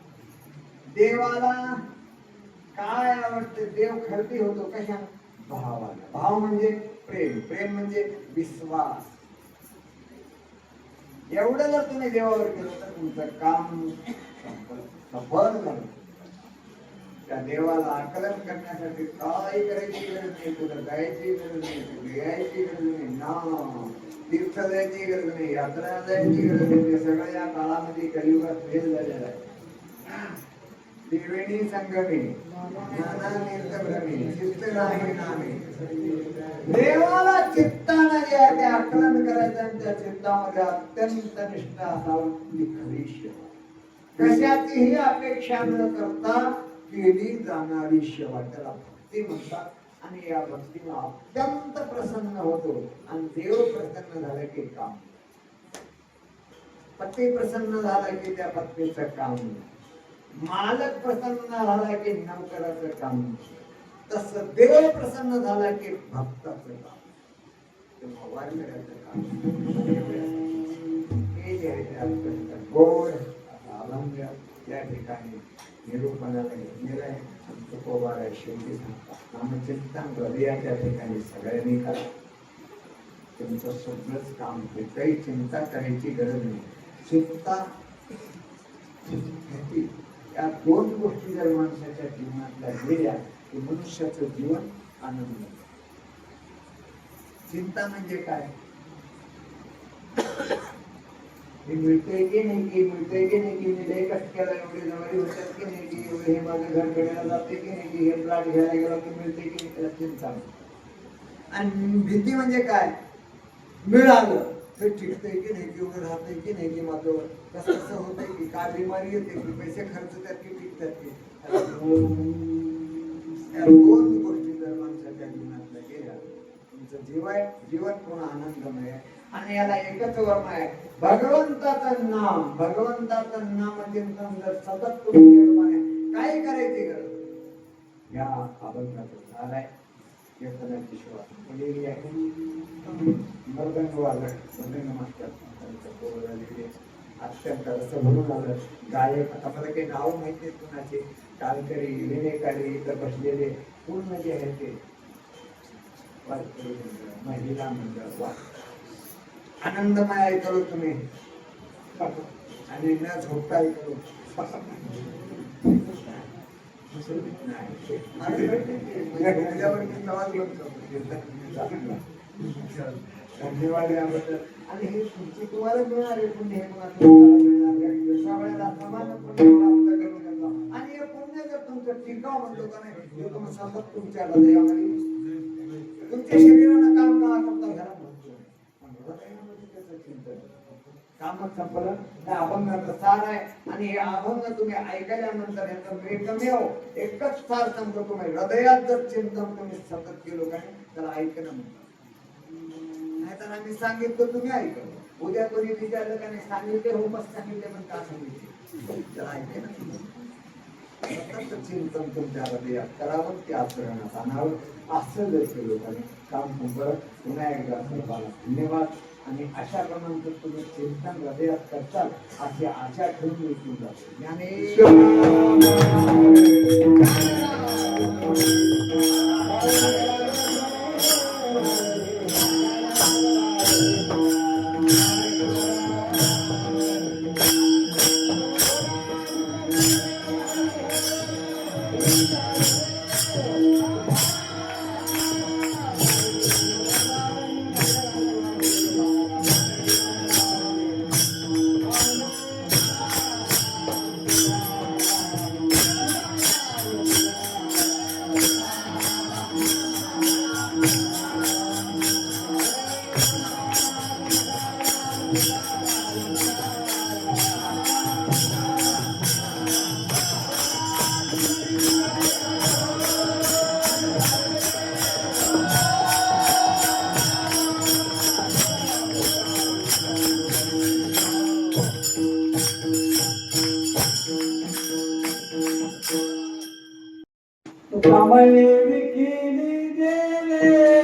देवाला काय आवडते? देव खरेदी होतो कशा? भावाला. भाव म्हणजे प्रेम. प्रेम म्हणजे विश्वास. एवढं जर तुम्ही देवावर केलं तर तुमचं काम सफल झालं. त्या देवाला आकलन करण्यासाठी काय करायची गरज नाही. तुला जायची गरज नाही, तुला यायची गरज नाही, ना तीर्थ जायची गरज नाही, यात्रा जायची गरज नाही. ते सगळं या काळामध्ये कलियुगात फेल झालेलं आहे. त्रिवेणी संगमी नाना निर्तभ्रमी चित्त नाही नामे. देवाला चित्तानं जे आहे ते आकलन करायचं आणि त्या चित्तामध्ये अत्यंत निष्ठा असावी. खरी सेवा कशाचीही अपेक्षा न करता केली जाणारी सेवा त्याला भक्ती म्हणतात. आणि या भक्तीनं अत्यंत प्रसन्न होतो. आणि देव प्रसन्न झाला की काम, पती प्रसन्न झाला की त्या पत्नीचं काम, मालक प्रसन्न झाला की नौकराचं काम, तसं देव प्रसन्न झाला की भक्ताचं काम, वारकऱ्याचं काम. हे जे आहे ते अत्यंत गोड अभंग या ठिकाणी निरूपणाला घेतलेलं आहे. तुकोबारा शेवटी सांगतात नामचिंतन हृदयाच्या ठिकाणी सगळ्यांनी करा. तुमचं सगळंच काम होते. काही चिंता करायची गरज नाही. चिंता या 2 गोष्टी जर माणसाच्या जीवनातल्या गेल्या की मनुष्याचं जीवन आनंद. चिंता म्हणजे काय? हे मिळतंय की नाही, की मिळतंय की नाही, की मी लय कष्ट केला, एवढी जवारी होतात की नाही, की एवढे हे माझं घर घड्याला जाते की नाही, की हे प्लॉट घ्यायला गेलो की मिळते की नाही, त्याला चिंता. आणि भीती म्हणजे काय? मिळालं तर टिकतंय की नाही, की उभं राहतंय की नाही, की माझं कसं होतंय की काय बिमारी येते की पैसे खर्च त्यात की टिकतात की. या 2 गोष्टी जर माणसाच्या जीवनातल्या गेल्या तुमचं जीवन पूर्ण आनंदमय आहे. आणि याला एकच वर्ण आहे, भगवंताचं नाम. भगवंताचं नाम चिंतन जर सतत तुम्ही काय करायची गरज या अभंगाचं झालंय. कीर्तनाची सुरुवात केलेली आहे. मृदंग वाजत मृदंग मास्टर अत्यंत रस भरून आलं. गायक आता मला काही नाव माहिती नाही कुणाचे, कालकरी विनेकरी इथं बसलेले पूर्ण जे आहे ते महिला मंडळ आनंदमय ऐकलो तुम्ही. आणि न झोपता ऐकलो. धन्यवाद याबद्दल. आणि हे तुमची तुम्हाला मिळणार आहे पुण्य. हे मिळणार आणि हे पुण्य जर तुमचं टिकाव म्हणतो का नाही, ते तुम्ही सतत तुमच्या हृदयामध्ये तुमच्या शरीरानं काम का करता घरात कामच संपलं. त्या अभंगाचा सार आहे. आणि हे अभंग तुम्ही ऐकल्यानंतर याचं एकमेव एकच सार सांगतो, तुम्ही हृदयात जर चिंतन तुम्ही सतत केलो काय त्याला ऐकणं म्हणतात. नाहीतर आम्ही सांगितलं तुम्ही ऐकलं. उद्या कोणी विचारलं का नाही, सांगितले हो मस्त सांगितले पण का सांगितले त्याला ऐकणं. सतत चिंतन तुमच्या हृदयात करावं, ते आचरणात आणावं. असं जर केलं तर काम संपलं. पुन्हा एकदा सर्वांना धन्यवाद. आणि अशा प्रमाणे तुम्ही चिंतन हृदयात करताल अशी आशा ठेवून येऊन जाते. ज्ञानेश्वर कमले विखिली देले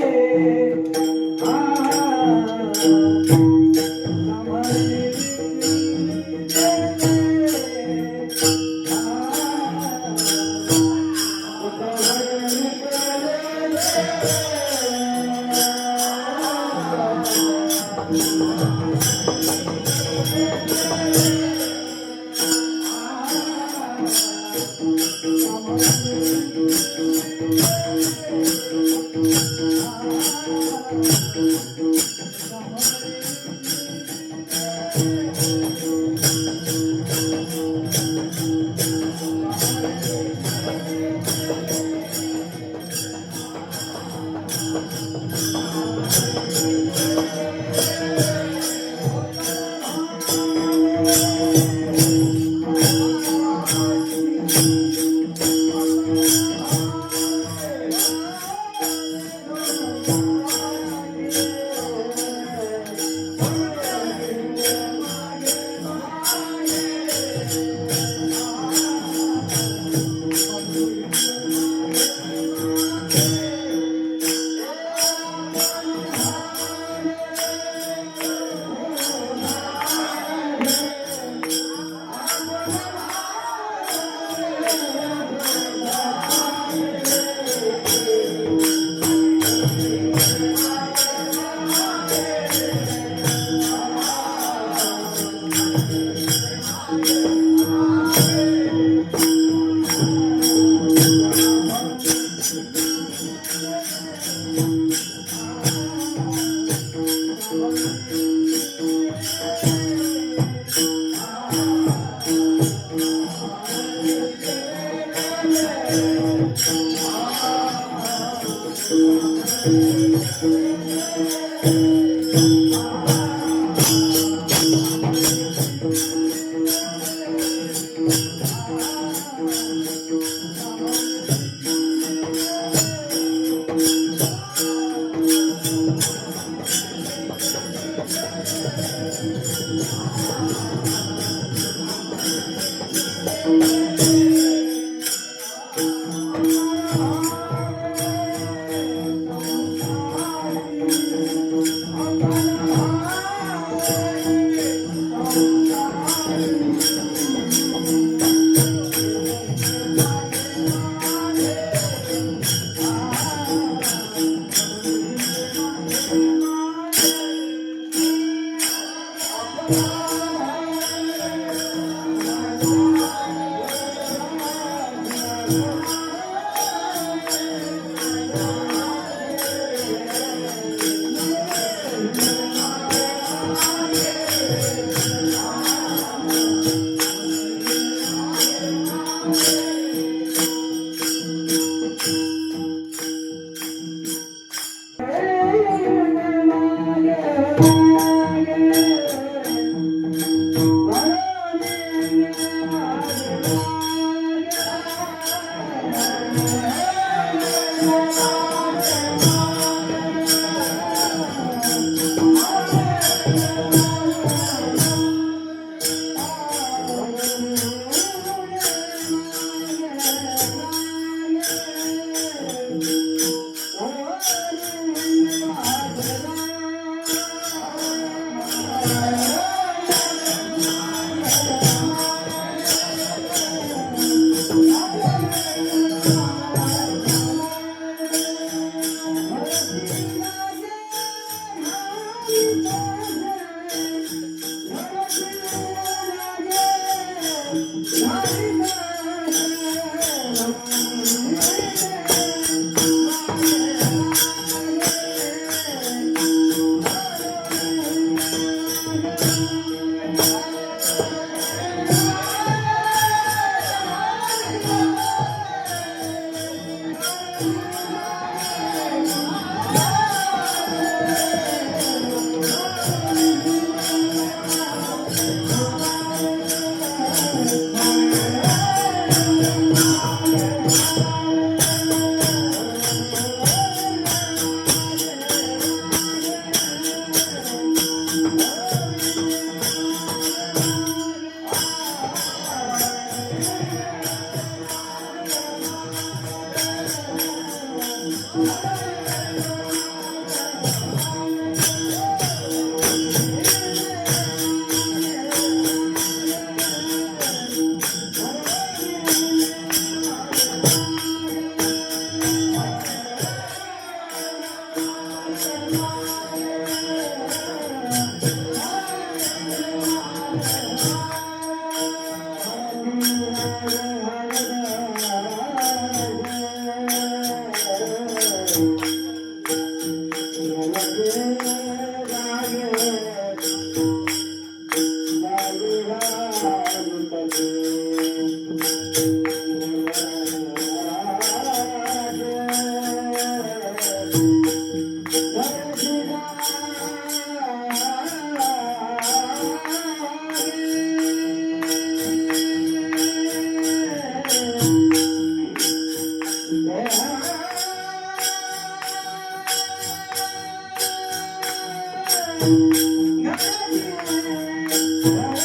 Thank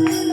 you.